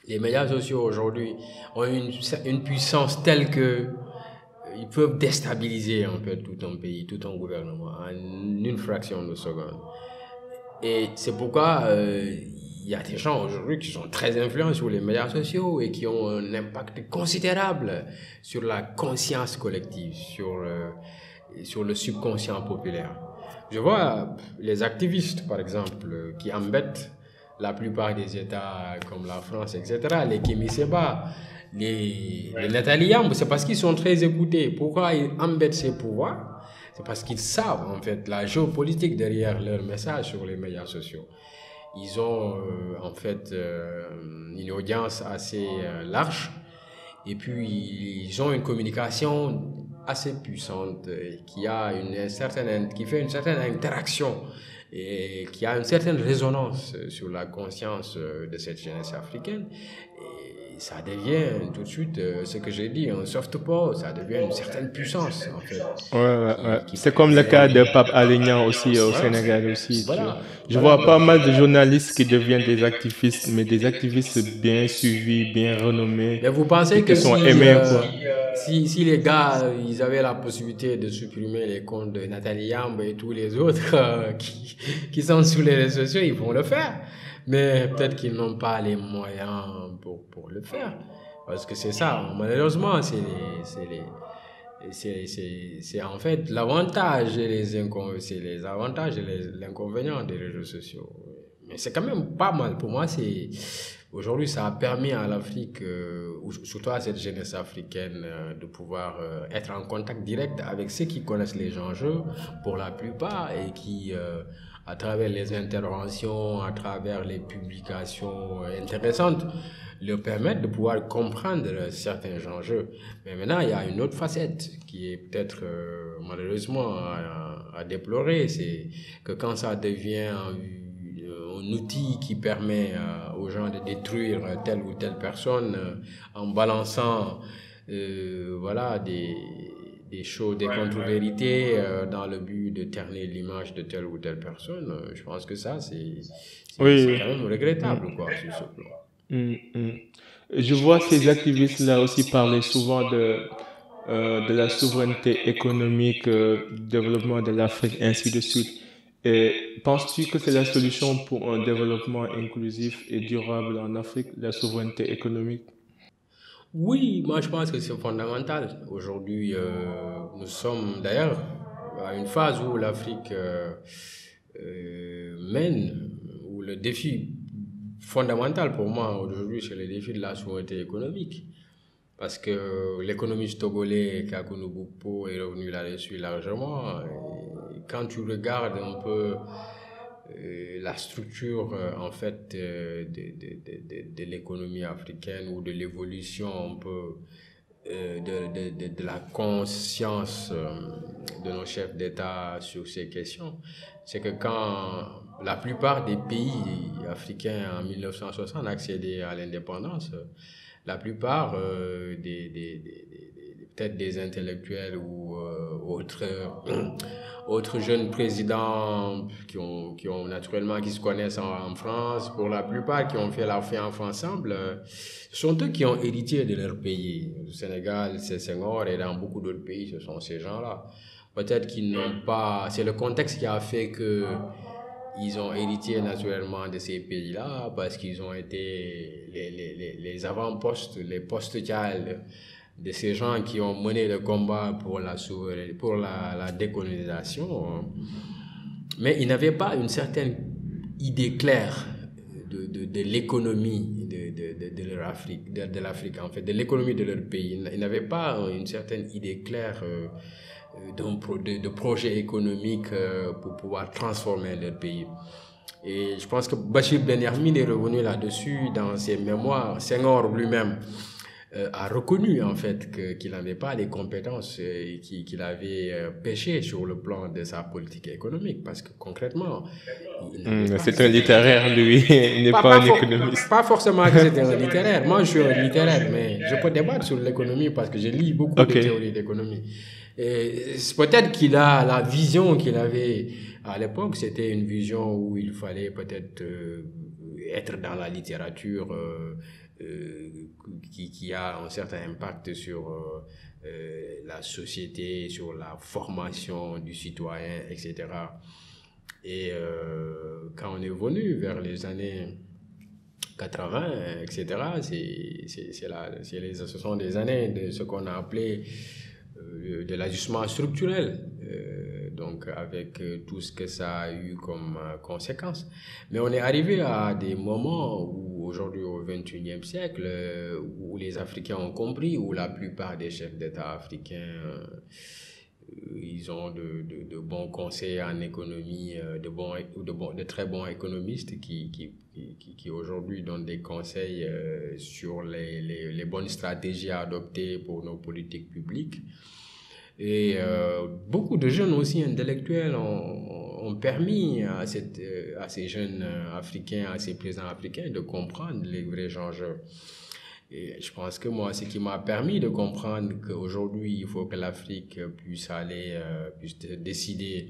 les médias sociaux aujourd'hui ont une puissance telle que ils peuvent déstabiliser un peu tout un pays, tout un gouvernement en une fraction de seconde. Et c'est pourquoi il y a des gens aujourd'hui qui sont très influents sur les médias sociaux et qui ont un impact considérable sur la conscience collective, sur le subconscient populaire. Je vois les activistes, par exemple, qui embêtent la plupart des États comme la France, etc., les Kémy Séba, les Nathalie Yamb, c'est parce qu'ils sont très écoutés. Pourquoi ils embêtent ces pouvoirs? C'est parce qu'ils savent, en fait, la géopolitique derrière leur message sur les médias sociaux. Ils ont, en fait, une audience assez large et puis ils ont une communication assez puissante qui fait une certaine interaction et qui a une certaine résonance sur la conscience de cette jeunesse africaine. Et ça devient tout de suite, ce que j'ai dit, un soft power, ça devient une certaine puissance, en fait, Ouais, ouais, ouais. qui C'est comme le cas permet... de Pape Alé Niang aussi au Voilà, Sénégal aussi. voilà, Je voilà. vois pas mal de journalistes qui deviennent des activistes, mais des activistes bien suivis, bien renommés Mais vous et pensez qui que sont aimés, quoi. si les gars, ils avaient la possibilité de supprimer les comptes de Nathalie Yamb et tous les autres qui sont sur les réseaux sociaux, ils vont le faire. Mais peut-être qu'ils n'ont pas les moyens pour le faire. Parce que c'est ça, malheureusement, c'est en fait l'avantage et c'est les avantages et l'inconvénient des réseaux sociaux. Mais c'est quand même pas mal. Pour moi, aujourd'hui, ça a permis à l'Afrique, surtout à cette jeunesse africaine, de pouvoir être en contact direct avec ceux qui connaissent les enjeux pour la plupart et qui, à travers les interventions, à travers les publications intéressantes, leur permettre de pouvoir comprendre certains enjeux. Mais maintenant, il y a une autre facette qui est peut-être malheureusement à déplorer, c'est que quand ça devient un outil qui permet aux gens de détruire telle ou telle personne en balançant voilà, des choses, des contre-vérités dans le but de ternir l'image de telle ou telle personne. Je pense que ça, c'est Oui, quand même regrettable, quoi, sur ce plan. oui. Je vois ces activistes-là aussi parler souvent de la souveraineté économique, développement de l'Afrique, ainsi de suite. Et penses-tu que c'est la solution pour un développement inclusif et durable en Afrique, la souveraineté économique? Oui, moi je pense que c'est fondamental. Aujourd'hui, nous sommes d'ailleurs à une phase où l'Afrique mène, où le défi fondamental pour moi aujourd'hui, c'est le défi de la souveraineté économique. Parce que l'économiste togolais Kakuno Boupo est revenu là-dessus largement. Et quand tu regardes un peu la structure en fait de l'économie africaine ou de l'évolution un peu de la conscience de nos chefs d'État sur ces questions, c'est que quand la plupart des pays africains en 1960 accédaient à l'indépendance, la plupart peut-être des intellectuels ou autres jeunes présidents qui ont naturellement, qui se connaissent en France, pour la plupart qui ont fait la FEANF ensemble, ce sont eux qui ont hérité de leur pays. Au Sénégal, c'est Senghor, et dans beaucoup d'autres pays, ce sont ces gens-là. Peut-être qu'ils n'ont pas... C'est le contexte qui a fait que ils ont hérité naturellement de ces pays-là parce qu'ils ont été les avant-postes, les postes-cales de ces gens qui ont mené le combat pour la décolonisation. Mais ils n'avaient pas une certaine idée claire de l'économie de leur Afrique, de l'Afrique en fait, de l'économie de leur pays. Ils n'avaient pas une certaine idée claire de projets économiques pour pouvoir transformer leur pays. Et je pense que Bachir Ben Yahmin est revenu là-dessus dans ses mémoires. Senghor lui-même a reconnu en fait qu'il n'avait pas les compétences et qu'il avait péché sur le plan de sa politique économique parce que concrètement, C'est un littéraire, lui, il n'est pas un économiste. Pas forcément que c'était un littéraire. Moi, je suis un littéraire, mais je peux débattre sur l'économie parce que je lis beaucoup de théories d'économie. Et peut-être qu'il a la vision qu'il avait à l'époque, c'était une vision où il fallait peut-être être dans la littérature qui a un certain impact sur la société, sur la formation du citoyen, etc. Et quand on est venu vers les années 80, etc., ce sont des années de ce qu'on a appelé de l'ajustement structurel, donc avec tout ce que ça a eu comme conséquence. Mais on est arrivé à des moments où aujourd'hui au XXIe siècle, où les Africains ont compris, où la plupart des chefs d'État africains, ils ont de bons conseils en économie, de très bons économistes qui aujourd'hui donnent des conseils sur les bonnes stratégies à adopter pour nos politiques publiques. Et beaucoup de jeunes aussi intellectuels ont permis à ces jeunes Africains, à ces présidents africains de comprendre les vrais enjeux. Et je pense que moi, ce qui m'a permis de comprendre qu'aujourd'hui, il faut que l'Afrique puisse décider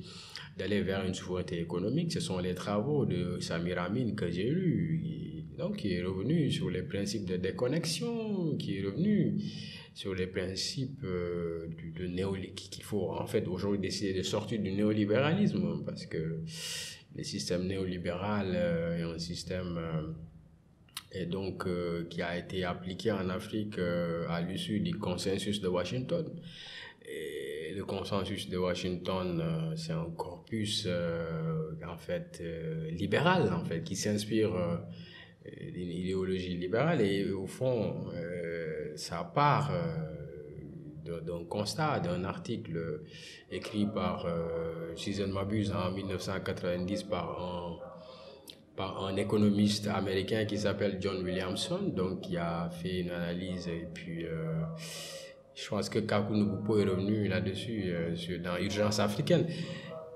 d'aller vers une souveraineté économique, ce sont les travaux de Samir Amin que j'ai lus. Donc, qui est revenu sur les principes de déconnexion, qui est revenu sur les principes qu'il faut en fait aujourd'hui décider de sortir du néolibéralisme parce que le système néolibéral est un système et donc qui a été appliqué en Afrique à l'issue du consensus de Washington. Et le consensus de Washington, c'est un corpus en fait libéral en fait qui s'inspire d'une idéologie libérale et au fond ça part d'un constat, d'un article écrit par, si je ne m'abuse, en 1990 par un économiste américain qui s'appelle John Williamson, donc qui a fait une analyse et puis je pense que Kaku Nubupo est revenu là-dessus dans Urgence africaine.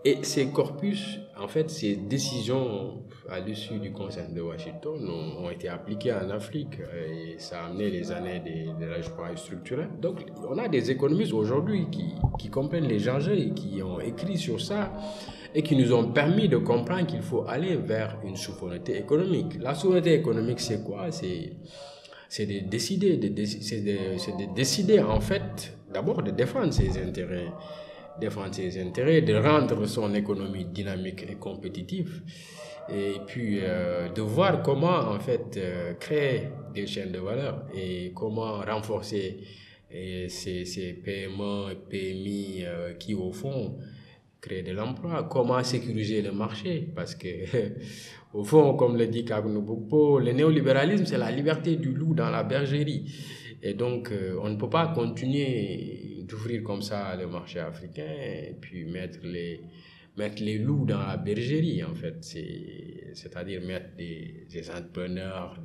Et ces corpus, en fait, ces décisions à l'issue du consensus de Washington ont été appliquées en Afrique et ça a amené les années de l'ajustement structurel. Donc, on a des économistes aujourd'hui qui comprennent les enjeux et qui ont écrit sur ça et qui nous ont permis de comprendre qu'il faut aller vers une souveraineté économique. La souveraineté économique, c'est quoi? C'est de décider en fait, d'abord de défendre ses intérêts, de rendre son économie dynamique et compétitive, et puis de voir comment en fait créer des chaînes de valeur et comment renforcer ces PME et PMI qui au fond créent de l'emploi, comment sécuriser le marché, parce que au fond, comme le dit Kagno Bokpo, le néolibéralisme c'est la liberté du loup dans la bergerie, et donc on ne peut pas continuer d'ouvrir comme ça le marché africain et puis mettre les loups dans la bergerie, en fait. C'est-à-dire mettre des entrepreneurs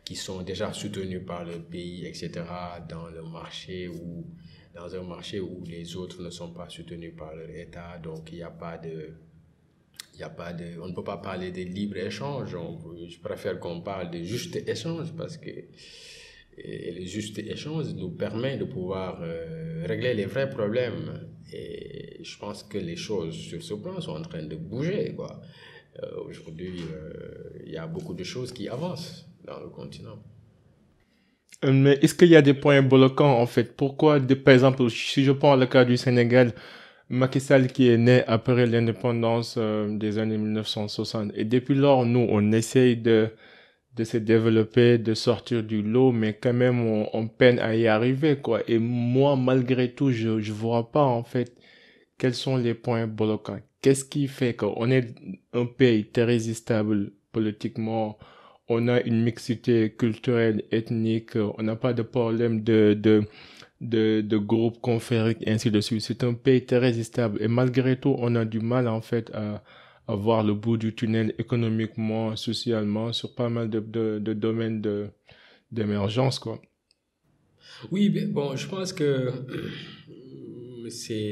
qui sont déjà soutenus par le pays, etc., dans un marché où les autres ne sont pas soutenus par leur État. Donc, il n'y a pas de... on ne peut pas parler de libre-échange. Je préfère qu'on parle de juste échange parce que le juste échange nous permet de pouvoir régler les vrais problèmes. Et je pense que les choses sur ce plan sont en train de bouger, quoi. Aujourd'hui, il y a beaucoup de choses qui avancent dans le continent. Mais est-ce qu'il y a des points bloquants en fait? Pourquoi, par exemple, si je prends le cas du Sénégal, Macky Sall qui est né après l'indépendance des années 1960, et depuis lors, nous, on essaye de se développer, de sortir du lot, mais quand même, on peine à y arriver, quoi. Et moi, malgré tout, je vois pas, en fait, quels sont les points bloquants. Qu'est-ce qui fait qu'on est un pays très stable politiquement, on a une mixité culturelle, ethnique, on n'a pas de problème de groupes confrériques, et ainsi de suite. C'est un pays très stable. Et malgré tout, on a du mal, en fait, à voir le bout du tunnel économiquement, socialement, sur pas mal de domaines d'émergence, quoi. Oui, bon, je pense que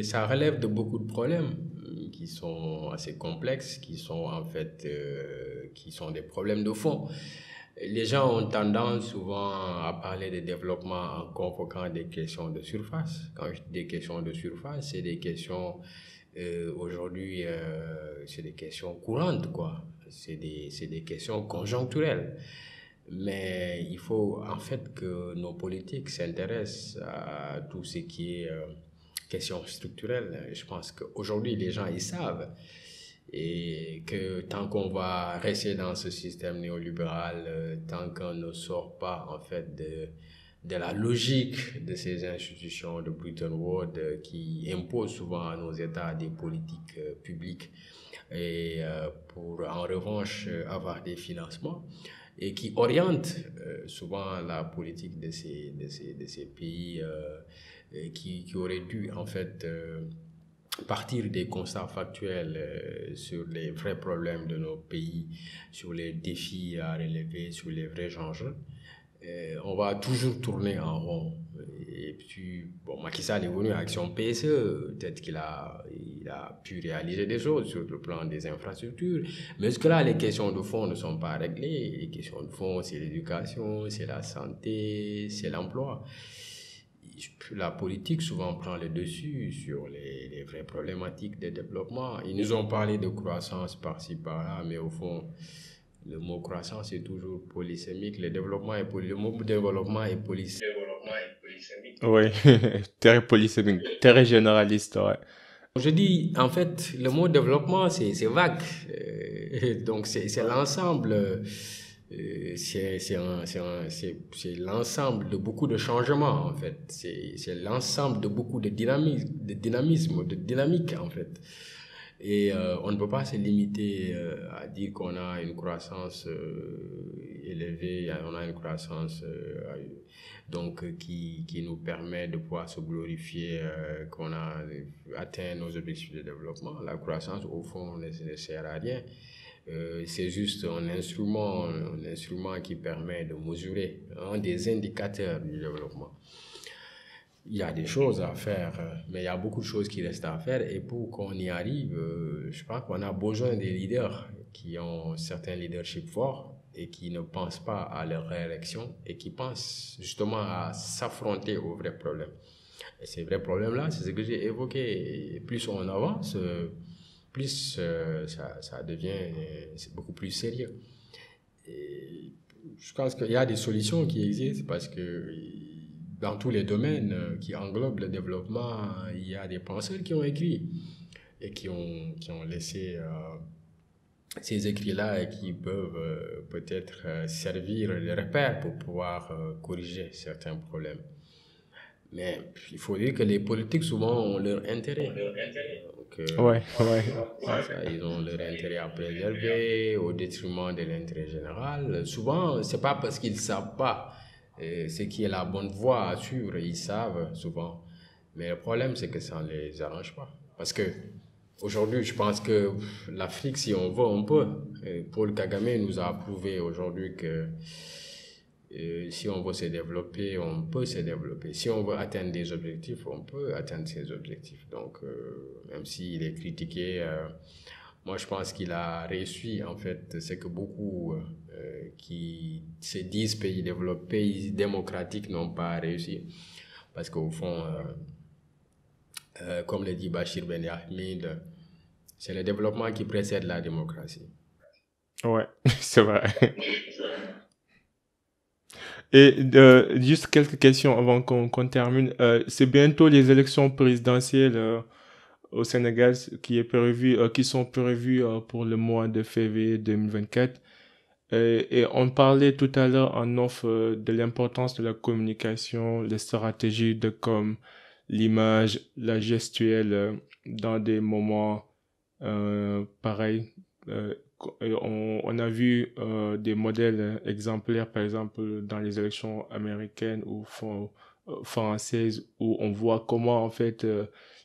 ça relève de beaucoup de problèmes qui sont assez complexes, qui sont en fait qui sont des problèmes de fond. Les gens ont tendance souvent à parler de développement en convoquant des questions de surface. Quand je dis des questions de surface, c'est des questions aujourd'hui, c'est des questions courantes, quoi. C'est des questions conjoncturelles. Mais il faut en fait que nos politiques s'intéressent à tout ce qui est question structurelle. Je pense qu'aujourd'hui, les gens, ils savent. Et que tant qu'on va rester dans ce système néolibéral, tant qu'on ne sort pas en fait de la logique de ces institutions de Bretton Woods qui imposent souvent à nos États des politiques publiques et pour en revanche avoir des financements et qui orientent souvent la politique de ces pays qui auraient dû en fait partir des constats factuels sur les vrais problèmes de nos pays, sur les défis à relever, sur les vrais enjeux. On va toujours tourner en rond. Et puis, bon, Macky Sall est venu avec son PSE, peut-être qu'il a pu réaliser des choses sur le plan des infrastructures, mais jusque-là, les questions de fond ne sont pas réglées. Les questions de fond, c'est l'éducation, c'est la santé, c'est l'emploi. La politique souvent prend le dessus sur les vraies problématiques de développement. Ils nous ont parlé de croissance par-ci, par-là, mais au fond, le mot croissance est toujours polysémique. Le mot développement est polysémique. Oui, très polysémique, très généraliste, ouais. Je dis, en fait, le mot développement, c'est vague. Donc, c'est l'ensemble... c'est l'ensemble de beaucoup de changements, en fait. C'est l'ensemble de beaucoup de dynamisme, de dynamique, en fait. Et on ne peut pas se limiter à dire qu'on a une croissance élevée, on a une croissance qui nous permet de pouvoir se glorifier qu'on a atteint nos objectifs de développement. La croissance, au fond, ne sert à rien. C'est juste un instrument qui permet de mesurer un des indicateurs du développement. Il y a des choses à faire, mais il y a beaucoup de choses qui restent à faire. Et pour qu'on y arrive, je pense qu'on a besoin des leaders qui ont certains leadership forts et qui ne pensent pas à leur réélection et qui pensent justement à s'affronter aux vrais problèmes. Et ces vrais problèmes-là, c'est ce que j'ai évoqué. Et plus on avance, plus ça devient c'est beaucoup plus sérieux. Et je pense qu'il y a des solutions qui existent parce que dans tous les domaines qui englobent le développement, il y a des penseurs qui ont écrit et qui ont laissé ces écrits-là et qui peuvent peut-être servir de repère pour pouvoir corriger certains problèmes. Mais il faut dire que les politiques, souvent, ont leur intérêt. Donc, ils ont leur intérêt à préserver au détriment de l'intérêt général. Souvent, ce n'est pas parce qu'ils ne savent pas ce qui est la bonne voie à suivre. Ils savent souvent. Mais le problème, c'est que ça ne les arrange pas. Parce que aujourd'hui, je pense que l'Afrique, si on veut, on peut. Paul Kagame nous a prouvé aujourd'hui que si on veut se développer, on peut se développer. Si on veut atteindre des objectifs, on peut atteindre ces objectifs. Donc, même s'il est critiqué, moi je pense qu'il a réussi. En fait, c'est que beaucoup qui se disent pays développés, pays démocratiques n'ont pas réussi. Parce qu'au fond, comme le dit Bachir Ben Yahmid, c'est le développement qui précède la démocratie. Ouais, c'est vrai. Et juste quelques questions avant qu'on termine. C'est bientôt les élections présidentielles au Sénégal qui sont prévues pour le mois de février 2024. Et on parlait tout à l'heure en off de l'importance de la communication, les stratégies de com, l'image, la gestuelle dans des moments pareils. On a vu des modèles exemplaires, par exemple, dans les élections américaines ou françaises, où on voit comment, en fait,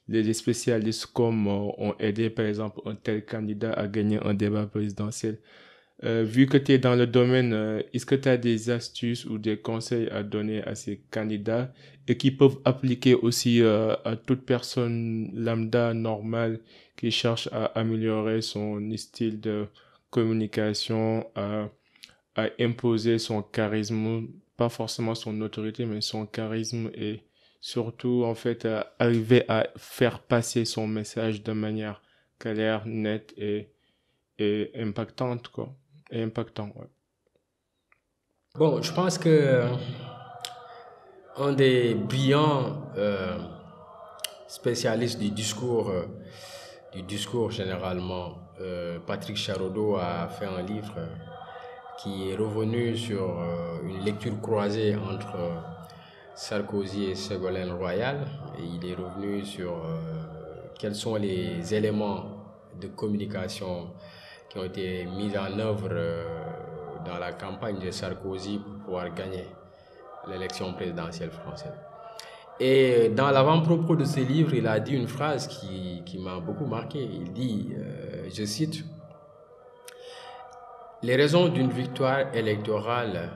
les spécialistes comme ont aidé, par exemple, un tel candidat à gagner un débat présidentiel. Vu que tu es dans le domaine, est-ce que tu as des astuces ou des conseils à donner à ces candidats et qui peuvent appliquer aussi à toute personne lambda, normale, qui cherche à améliorer son style de communication, à imposer son charisme, pas forcément son autorité, mais son charisme et surtout, en fait, à arriver à faire passer son message de manière claire, nette et impactante, quoi. Et impactant, ouais. Bon, je pense que un des brillants spécialistes du discours généralement, Patrick Charodeau a fait un livre qui est revenu sur une lecture croisée entre Sarkozy et Ségolène Royal. Et il est revenu sur quels sont les éléments de communication qui ont été mis en œuvre dans la campagne de Sarkozy pour pouvoir gagner l'élection présidentielle française. Et dans l'avant-propos de ce livre, il a dit une phrase qui m'a beaucoup marqué. Il dit, je cite, « Les raisons d'une victoire électorale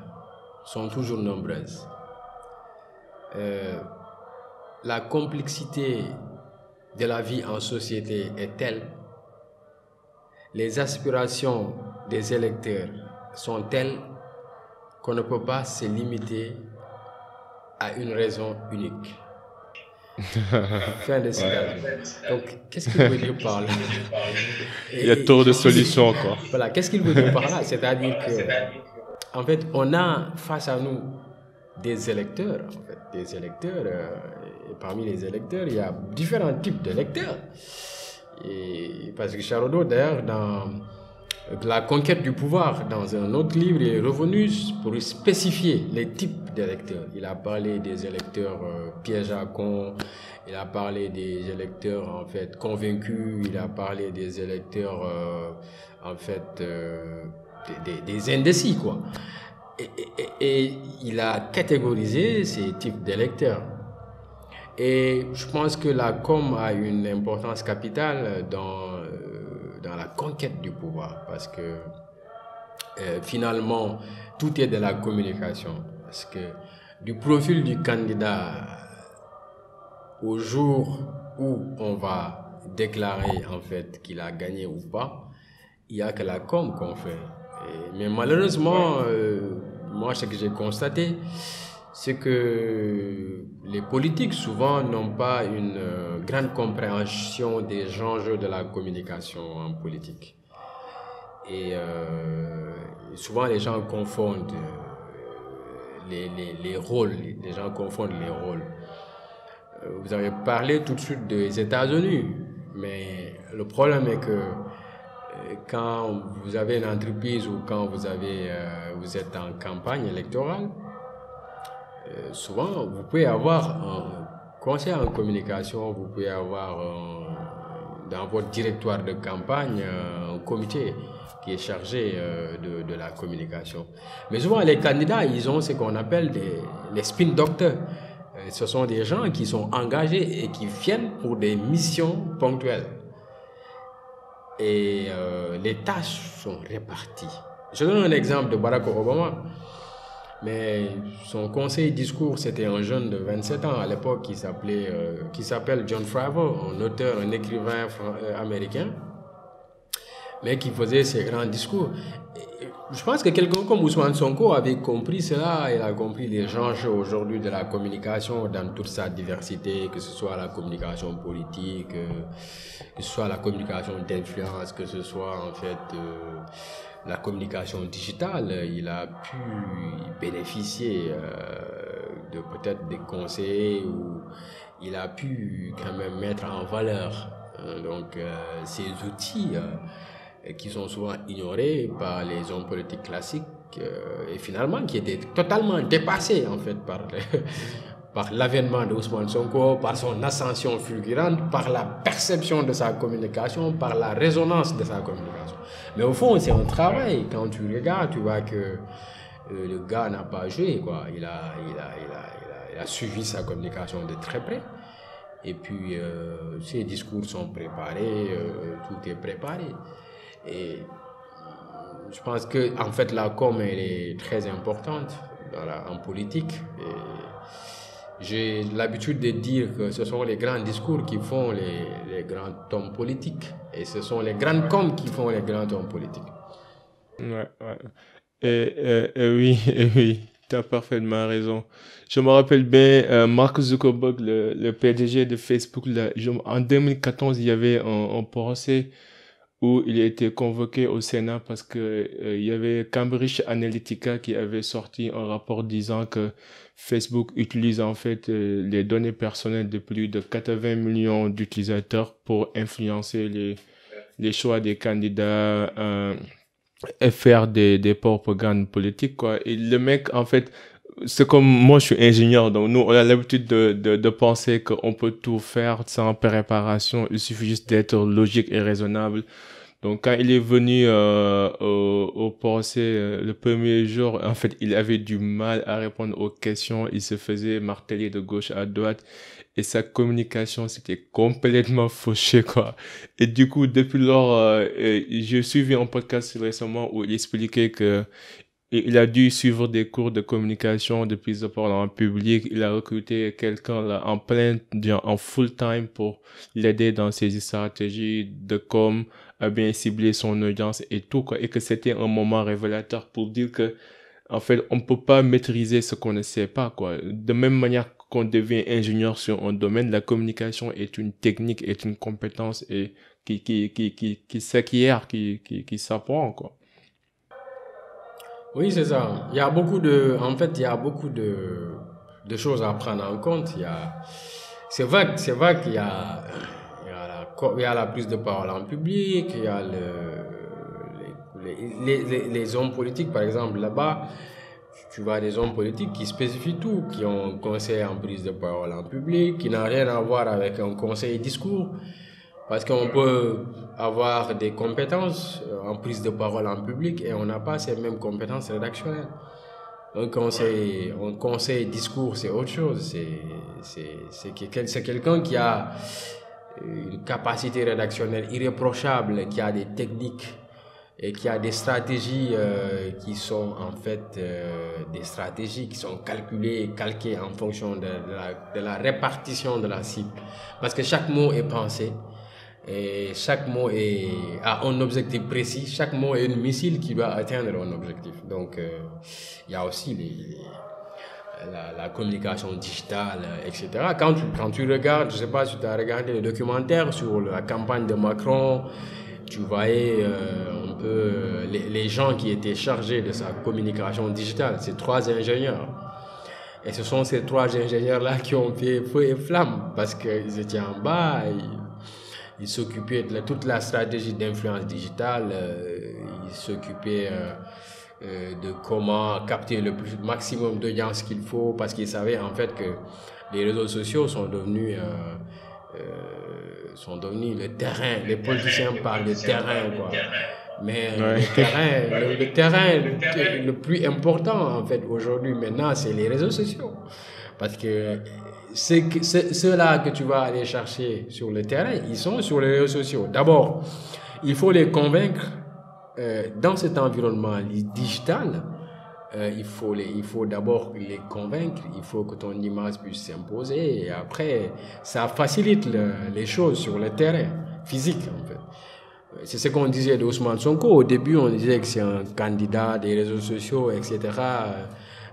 sont toujours nombreuses. La complexité de la vie en société est telle, les aspirations des électeurs sont telles qu'on ne peut pas se limiter à une raison unique. » Fin de citation. Donc, qu'est-ce qu'il veut dire par là? Il y a trop de solutions encore. Voilà, qu'est-ce qu'il veut dire par là? C'est-à-dire que, en fait, on a face à nous des électeurs. En fait, des électeurs, et parmi les électeurs, il y a différents types d'électeurs. Et parce que Charodeau, d'ailleurs, la conquête du pouvoir. Dans un autre livre, il est revenu pour spécifier les types d'électeurs. Il a parlé des électeurs pièges à con, il a parlé des électeurs en fait convaincus, il a parlé des électeurs en fait des indécis quoi. Et il a catégorisé ces types d'électeurs. Et je pense que la com a une importance capitale dans la conquête du pouvoir parce que finalement, tout est de la communication. Parce que du profil du candidat au jour où on va déclarer en fait qu'il a gagné ou pas, il n'y a que la com qu'on fait. Mais malheureusement, moi ce que j'ai constaté, c'est que les politiques souvent n'ont pas une grande compréhension des enjeux de la communication en politique. Et souvent les gens confondent les rôles, les gens confondent les rôles. Vous avez parlé tout de suite des États-Unis, mais le problème est que quand vous avez une entreprise ou quand vous êtes en campagne électorale, souvent vous pouvez avoir un conseiller en communication, vous pouvez avoir dans votre directoire de campagne un comité qui est chargé de la communication. Mais souvent les candidats, ils ont ce qu'on appelle les spin doctors. Ce sont des gens qui sont engagés et qui viennent pour des missions ponctuelles. Et les tâches sont réparties. Je donne un exemple de Barack Obama. Mais son conseil discours, c'était un jeune de 27 ans à l'époque qui s'appelle John Favreau, un auteur, un écrivain américain, mais qui faisait ses grands discours. Et je pense que quelqu'un comme Ousmane Sonko avait compris cela, il a compris les enjeux aujourd'hui de la communication dans toute sa diversité, que ce soit la communication politique, que ce soit la communication d'influence, que ce soit en fait la communication digitale. Il a pu bénéficier de peut-être des conseils ou il a pu quand même mettre en valeur ces outils qui sont souvent ignorés par les hommes politiques classiques et finalement qui étaient totalement dépassés en fait par l'avènement de Ousmane Sonko, par son ascension fulgurante, par la perception de sa communication, par la résonance de sa communication. Mais au fond, c'est un travail. Quand tu regardes, tu vois que le gars n'a pas joué, quoi. Il a suivi sa communication de très près. Et puis, ses discours sont préparés, tout est préparé. Et je pense que en fait la com elle est très importante en politique. Et j'ai l'habitude de dire que ce sont les grands discours qui font les grands hommes politiques et ce sont les grandes com qui font les grands hommes politiques. Ouais. Oui, tu as parfaitement raison. Je me rappelle bien, Mark Zuckerberg, le PDG de Facebook, en 2014, il y avait un procès où il a été convoqué au Sénat parce que il y avait Cambridge Analytica qui avait sorti un rapport disant que Facebook utilise en fait les données personnelles de plus de 80 millions d'utilisateurs pour influencer les choix des candidats et faire des propagandes politiques, quoi. Et le mec, en fait, c'est comme moi, je suis ingénieur, donc nous, on a l'habitude de penser qu'on peut tout faire sans préparation. Il suffit juste d'être logique et raisonnable. Donc, quand il est venu au procès le premier jour, en fait, il avait du mal à répondre aux questions. Il se faisait marteler de gauche à droite. Et sa communication, c'était complètement fauché, quoi. Et du coup, depuis lors, j'ai suivi un podcast récemment où il expliquait que il a dû suivre des cours de communication, de prise de parole en public. Il a recruté quelqu'un là en full time pour l'aider dans ses stratégies de com, à bien cibler son audience et tout, quoi. Et que c'était un moment révélateur pour dire que, en fait, on peut pas maîtriser ce qu'on ne sait pas, quoi. De même manière qu'on devient ingénieur sur un domaine, la communication est une technique, est une compétence et qui s'acquiert, qui s'apprend, quoi. Oui, c'est ça. Il y a beaucoup de choses à prendre en compte. C'est vrai qu'il y a la prise de parole en public, il y a les hommes politiques, par exemple, là-bas, tu vois des hommes politiques qui spécifient tout, qui ont un conseil en prise de parole en public, qui n'a rien à voir avec un conseil discours. Parce qu'on peut avoir des compétences en prise de parole en public et on n'a pas ces mêmes compétences rédactionnelles. Un conseil discours, c'est autre chose. C'est quelqu'un qui a une capacité rédactionnelle irréprochable, qui a des techniques et qui a des stratégies qui sont en fait des stratégies qui sont calculées, calquées en fonction de la répartition de la cible. Parce que chaque mot est pensé et chaque mot a un objectif précis, chaque mot est une missile qui doit atteindre un objectif. Donc il y a aussi la communication digitale, etc. Quand tu regardes, je ne sais pas si tu as regardé le documentaire sur la campagne de Macron, tu voyais un peu les gens qui étaient chargés de sa communication digitale, ces 3 ingénieurs. Et ce sont ces 3 ingénieurs-là qui ont fait feu et flamme parce qu'ils étaient en bas, ils s'occupaient de toute la stratégie d'influence digitale, ils s'occupaient de comment capter le maximum d'audience qu'il faut parce qu'ils savaient en fait que les réseaux sociaux sont devenus le terrain. Les politiciens parlent de terrain, quoi. Mais le terrain le plus important en fait aujourd'hui maintenant, c'est les réseaux sociaux. Parce que ceux-là que tu vas aller chercher sur le terrain, ils sont sur les réseaux sociaux. D'abord, il faut les convaincre dans cet environnement digital. Il faut d'abord les convaincre, il faut que ton image puisse s'imposer et après, ça facilite les choses sur le terrain physique en fait. C'est ce qu'on disait d'Ousmane Sonko. Au début, on disait que c'est un candidat des réseaux sociaux, etc.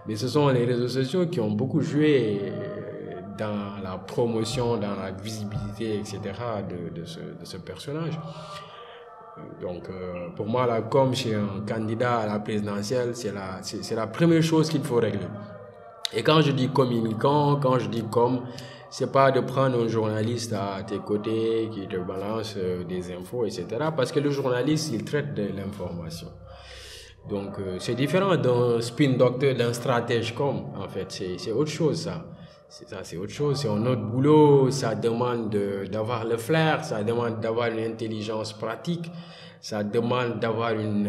Mais ce sont les réseaux sociaux qui ont beaucoup joué dans la promotion, dans la visibilité, etc. de ce personnage. Donc, pour moi, la com chez un candidat à la présidentielle, c'est la première chose qu'il faut régler. Et quand je dis communicant, quand je dis com, c'est pas de prendre un journaliste à tes côtés qui te balance des infos, etc. Parce que le journaliste, il traite de l'information. Donc, c'est différent d'un spin doctor, d'un stratège com, en fait. C'est autre chose, ça. C'est autre chose, c'est un autre boulot, ça demande d'avoir le flair, ça demande d'avoir une intelligence pratique, ça demande d'avoir une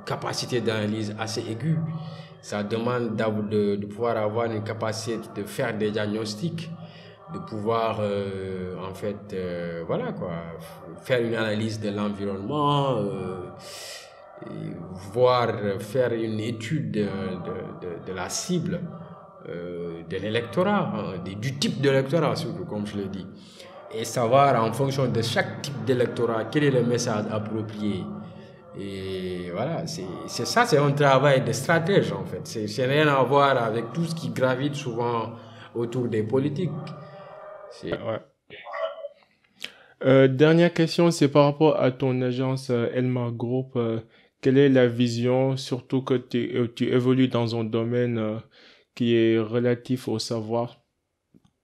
capacité d'analyse assez aiguë, ça demande de pouvoir avoir une capacité de faire des diagnostics, de pouvoir en fait, voilà quoi, faire une analyse de l'environnement, faire une étude de la cible. De l'électorat, du type d'électorat surtout, comme je l'ai dit, et savoir en fonction de chaque type d'électorat quel est le message approprié. Et voilà, c'est ça, c'est un travail de stratège en fait. C'est rien à voir avec tout ce qui gravite souvent autour des politiques. Dernière question, c'est par rapport à ton agence Elmar Group. Quelle est la vision, surtout que tu évolues dans un domaine qui est relatif au savoir,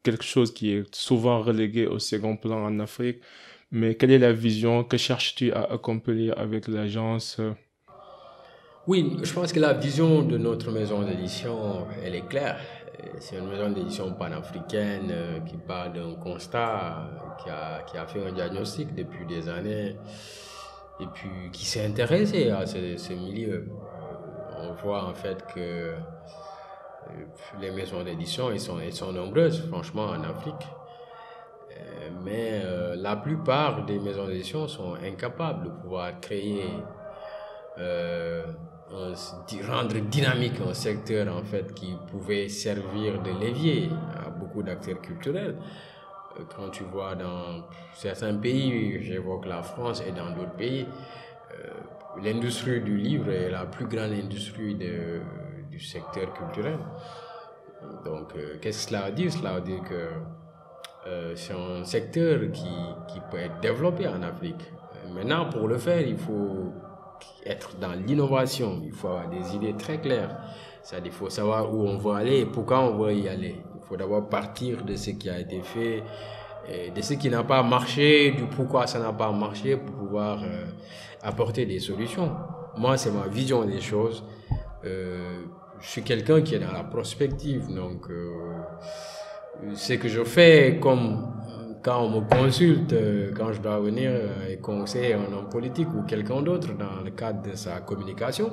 quelque chose qui est souvent relégué au second plan en Afrique. Mais quelle est la vision? Que cherches-tu à accomplir avec l'agence? Oui, je pense que la vision de notre maison d'édition, elle est claire. C'est une maison d'édition panafricaine qui part d'un constat, qui a fait un diagnostic depuis des années et puis qui s'est intéressé à ce milieu. On voit en fait que les maisons d'édition, elles sont nombreuses, franchement, en Afrique. Mais la plupart des maisons d'édition sont incapables de pouvoir créer, rendre dynamique un secteur en fait qui pouvait servir de levier à beaucoup d'acteurs culturels. Quand tu vois dans certains pays, j'évoque la France et dans d'autres pays, l'industrie du livre est la plus grande industrie du secteur culturel. Donc, qu'est-ce que cela veut dire? Cela veut dire que c'est un secteur qui peut être développé en Afrique. Maintenant, pour le faire, il faut être dans l'innovation, il faut avoir des idées très claires. C'est-à-dire, il faut savoir où on veut aller et pourquoi on veut y aller. Il faut d'abord partir de ce qui a été fait et de ce qui n'a pas marché, du pourquoi ça n'a pas marché pour pouvoir apporter des solutions. Moi, c'est ma vision des choses. Je suis quelqu'un qui est dans la prospective, donc ce que je fais comme quand on me consulte, quand je dois venir et conseiller un homme politique ou quelqu'un d'autre dans le cadre de sa communication,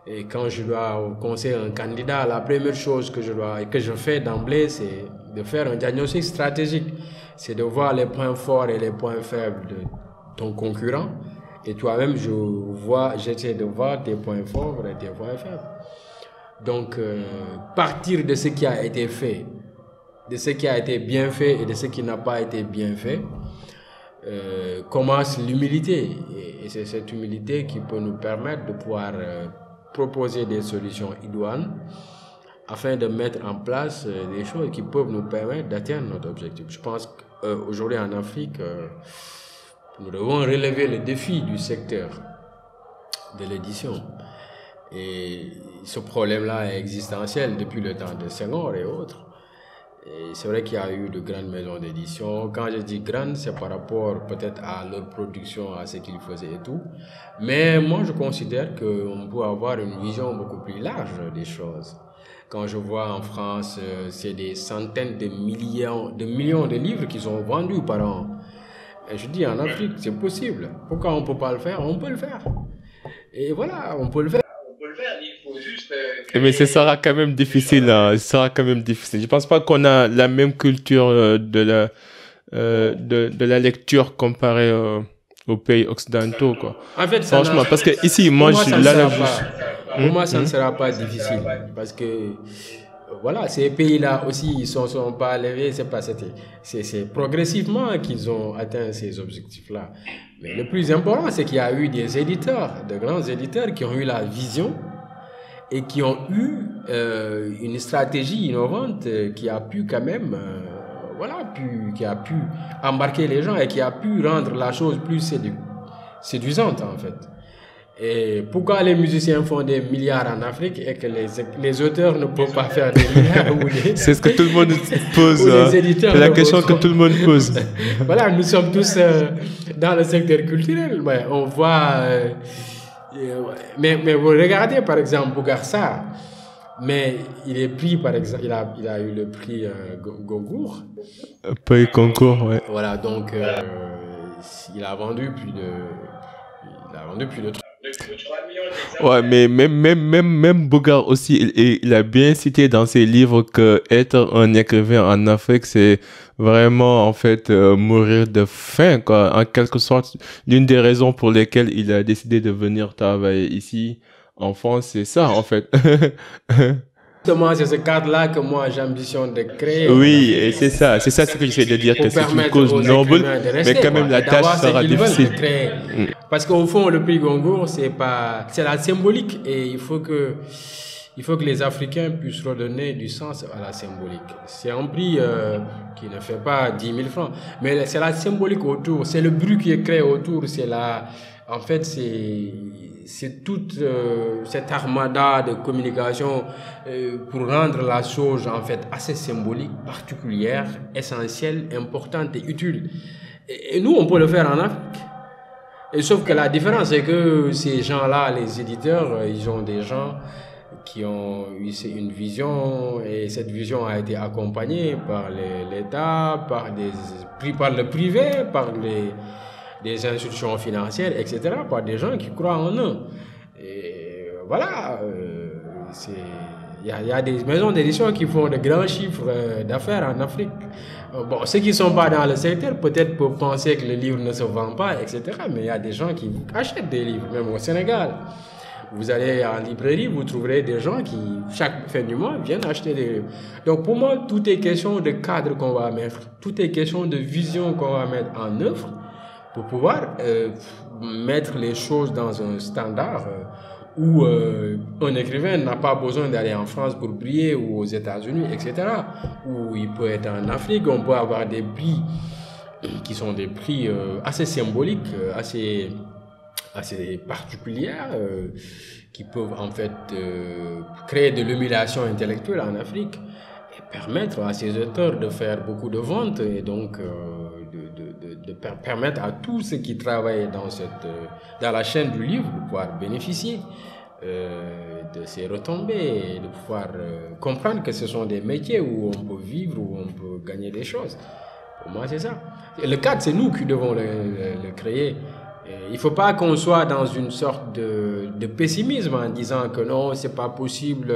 et quand je dois conseiller un candidat, la première chose que je fais d'emblée, c'est de faire un diagnostic stratégique. C'est de voir les points forts et les points faibles de ton concurrent. Et toi-même, j'essaie de voir tes points forts et tes points faibles. Donc, partir de ce qui a été fait, de ce qui a été bien fait et de ce qui n'a pas été bien fait, commence l'humilité. Et c'est cette humilité qui peut nous permettre de pouvoir proposer des solutions idoines afin de mettre en place des choses qui peuvent nous permettre d'atteindre notre objectif. Je pense qu'aujourd'hui en Afrique, nous devons relever le défi du secteur de l'édition. Et ce problème-là est existentiel depuis le temps de Senghor et autres. Et c'est vrai qu'il y a eu de grandes maisons d'édition. Quand je dis grandes, c'est par rapport peut-être à leur production, à ce qu'ils faisaient et tout. Mais moi, je considère qu'on peut avoir une vision beaucoup plus large des choses. Quand je vois en France, c'est des centaines de millions de livres qui sont vendus par an. Et je dis en Afrique, c'est possible. Pourquoi on ne peut pas le faire? On peut le faire. Et voilà, on peut le faire. Il faut juste Mais ce sera quand même difficile. Ce sera quand même difficile. Je pense pas qu'on a la même culture de la lecture comparée aux pays occidentaux, quoi. En fait, franchement, parce que ici, moi, pour moi, ça ne sera pas difficile. Parce que, voilà, ces pays-là aussi, ils ne sont pas élevés. C'est progressivement qu'ils ont atteint ces objectifs-là. Mais le plus important, c'est qu'il y a eu des éditeurs, de grands éditeurs qui ont eu la vision et qui ont eu une stratégie innovante qui a pu quand même, qui a pu embarquer les gens et qui a pu rendre la chose plus séduisante en fait. Et pourquoi les musiciens font des milliards en Afrique et que les auteurs ne peuvent pas faire des milliards C'est ce que tout le monde pose. C'est la question que tout le monde pose. Voilà, nous sommes tous dans le secteur culturel. Ouais, on voit... mais vous regardez par exemple Bougar Sarr, mais il est pris par exemple, il a eu le prix Goncourt. Prix Goncourt, ouais. Voilà, donc il a vendu plus de 3 millions d'exemplaires. Ouais, mais même Bougar aussi, il a bien cité dans ses livres que être un écrivain en Afrique, c'est vraiment en fait mourir de faim, quoi. En quelque sorte, l'une des raisons pour lesquelles il a décidé de venir travailler ici en France, c'est ça en fait. Justement, c'est ce cadre-là que moi j'ambitionne de créer. Oui, et c'est ça ce que j'essaie de dire, que c'est une cause noble, mais quand même la tâche sera difficile. Parce qu'au fond, le prix Goncourt, c'est la symbolique, et il faut que les Africains puissent redonner du sens à la symbolique. C'est un prix qui ne fait pas 10 000 francs, mais c'est la symbolique autour, c'est le bruit qui est créé autour, en fait, c'est toute cette armada de communication pour rendre la chose en fait assez symbolique, particulière, essentielle, importante et utile. Et nous, on peut le faire en Afrique. Et sauf que la différence, c'est que ces gens-là, les éditeurs, ils ont des gens qui ont eu une vision, et cette vision a été accompagnée par l'État, par le privé, par des institutions financières, etc., par des gens qui croient en eux. Et voilà, il y a des maisons d'édition qui font de grands chiffres d'affaires en Afrique. Bon, ceux qui ne sont pas dans le secteur peut-être peuvent penser que le livre ne se vend pas, etc., mais il y a des gens qui achètent des livres, même au Sénégal. Vous allez en librairie, vous trouverez des gens qui, chaque fin du mois, viennent acheter des livres. Donc pour moi, tout est question de cadre qu'on va mettre, tout est question de vision qu'on va mettre en œuvre pour pouvoir mettre les choses dans un standard où un écrivain n'a pas besoin d'aller en France pour briller ou aux États-Unis, etc. Où il peut être en Afrique, on peut avoir des prix qui sont des prix assez symboliques, assez particulières, qui peuvent en fait créer de l'humiliation intellectuelle en Afrique. permettre à ces auteurs de faire beaucoup de ventes et donc permettre à tous ceux qui travaillent dans la chaîne du livre de pouvoir bénéficier de ces retombées et de pouvoir comprendre que ce sont des métiers où on peut vivre, où on peut gagner des choses. Pour moi, c'est ça. Et le cadre, c'est nous qui devons le créer. Et il ne faut pas qu'on soit dans une sorte de pessimisme en disant que non, c'est pas possible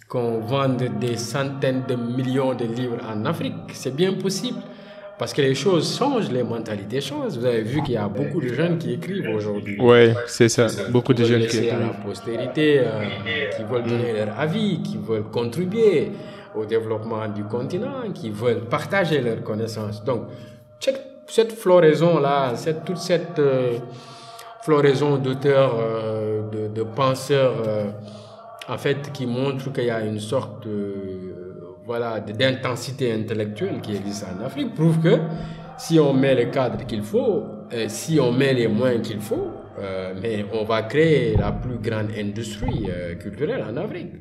qu'on vende des centaines de millions de livres en Afrique. C'est bien possible. Parce que les choses changent, les mentalités changent. Vous avez vu qu'il y a beaucoup de jeunes qui écrivent aujourd'hui. Oui, c'est ça. Beaucoup de jeunes qui écrivent. À la postérité, qui veulent donner leur avis, qui veulent contribuer au développement du continent, qui veulent partager leurs connaissances. Donc, cette floraison-là, toute cette floraison d'auteurs, de penseurs, en fait, qui montre qu'il y a une sorte d'intensité intellectuelle qui existe en Afrique, prouve que si on met le cadre qu'il faut, si on met les moyens qu'il faut, mais on va créer la plus grande industrie culturelle en Afrique,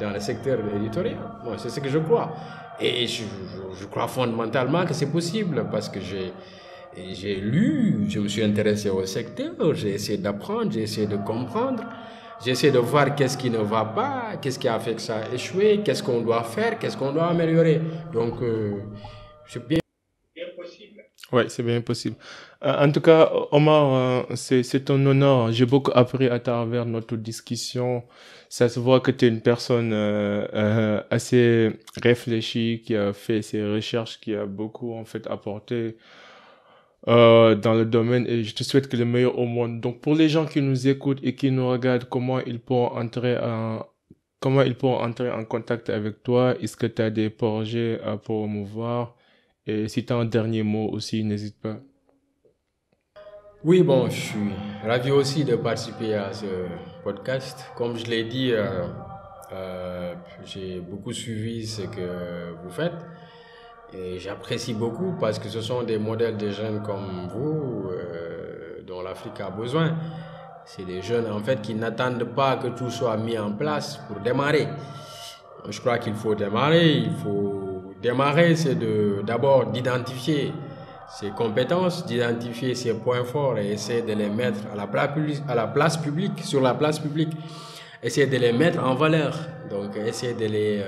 dans le secteur éditorial. Moi, c'est ce que je crois. Et je crois fondamentalement que c'est possible parce que j'ai lu, je me suis intéressé au secteur, j'ai essayé d'apprendre, j'ai essayé de comprendre. J'essaie de voir qu'est-ce qui ne va pas, qu'est-ce qui a fait que ça a échoué, qu'est-ce qu'on doit faire, qu'est-ce qu'on doit améliorer. Donc, c'est bien possible. Oui, c'est bien possible. En tout cas, Omar, c'est un honneur. J'ai beaucoup appris à travers notre discussion. Ça se voit que tu es une personne assez réfléchie, qui a fait ses recherches, qui a beaucoup en fait apporté dans le domaine, et je te souhaite que le meilleur au monde. Donc pour les gens qui nous écoutent et qui nous regardent, comment ils pourront entrer en contact avec toi? Est-ce que tu as des projets à promouvoir? Et si tu as un dernier mot aussi, n'hésite pas. Oui, bon, je suis ravi aussi de participer à ce podcast. Comme je l'ai dit, j'ai beaucoup suivi ce que vous faites. Et j'apprécie beaucoup parce que ce sont des modèles de jeunes comme vous dont l'Afrique a besoin. C'est des jeunes en fait qui n'attendent pas que tout soit mis en place pour démarrer. Je crois qu'il faut démarrer. C'est d'abord d'identifier ses compétences, d'identifier ses points forts et essayer de les mettre sur la place publique. Essayer de les mettre en valeur. Donc essayer de les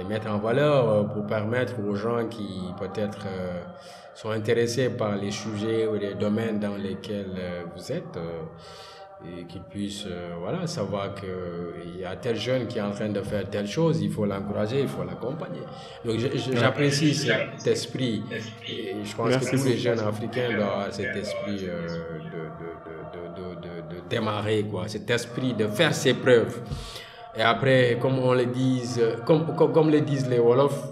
mettre en valeur pour permettre aux gens qui peut-être sont intéressés par les sujets ou les domaines dans lesquels vous êtes et qu'ils puissent savoir qu'il y a tel jeune qui est en train de faire telle chose, il faut l'encourager, il faut l'accompagner. Donc j'apprécie cet esprit et je pense que tous les jeunes africains doivent avoir cet esprit de démarrer, cet esprit de faire ses preuves. Et après, comme le disent les Wolofs,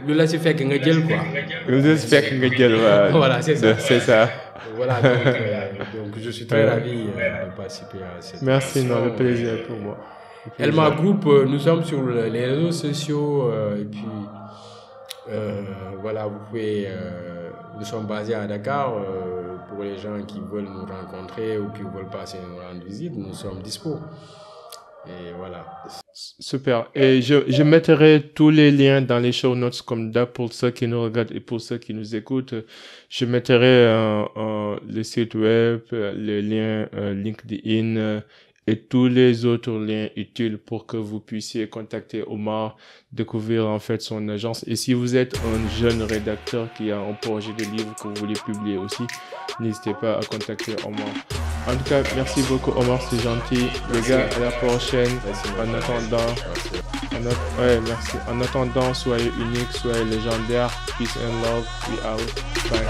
nous laissez faire que nous gel, Voilà, c'est ça. C'est ça. Voilà, donc je suis très ravi de participer à cette émission. Le plaisir est pour moi. Elma Group, nous sommes sur les réseaux sociaux et puis vous pouvez. Nous sommes basés à Dakar. Pour les gens qui veulent nous rencontrer ou qui veulent passer nous rendre visite, nous sommes dispo. Et voilà. Super. Et je mettrai tous les liens dans les show notes comme d'hab pour ceux qui nous regardent et pour ceux qui nous écoutent. Je mettrai le site web, les liens LinkedIn et tous les autres liens utiles pour que vous puissiez contacter Omar, découvrir en fait son agence. Et si vous êtes un jeune rédacteur qui a un projet de livre que vous voulez publier aussi, n'hésitez pas à contacter Omar. En tout cas, merci beaucoup Omar, c'est gentil. Les gars, à la prochaine. Merci. En attendant, soyez uniques, soyez légendaires. Peace and love. We out. Bye.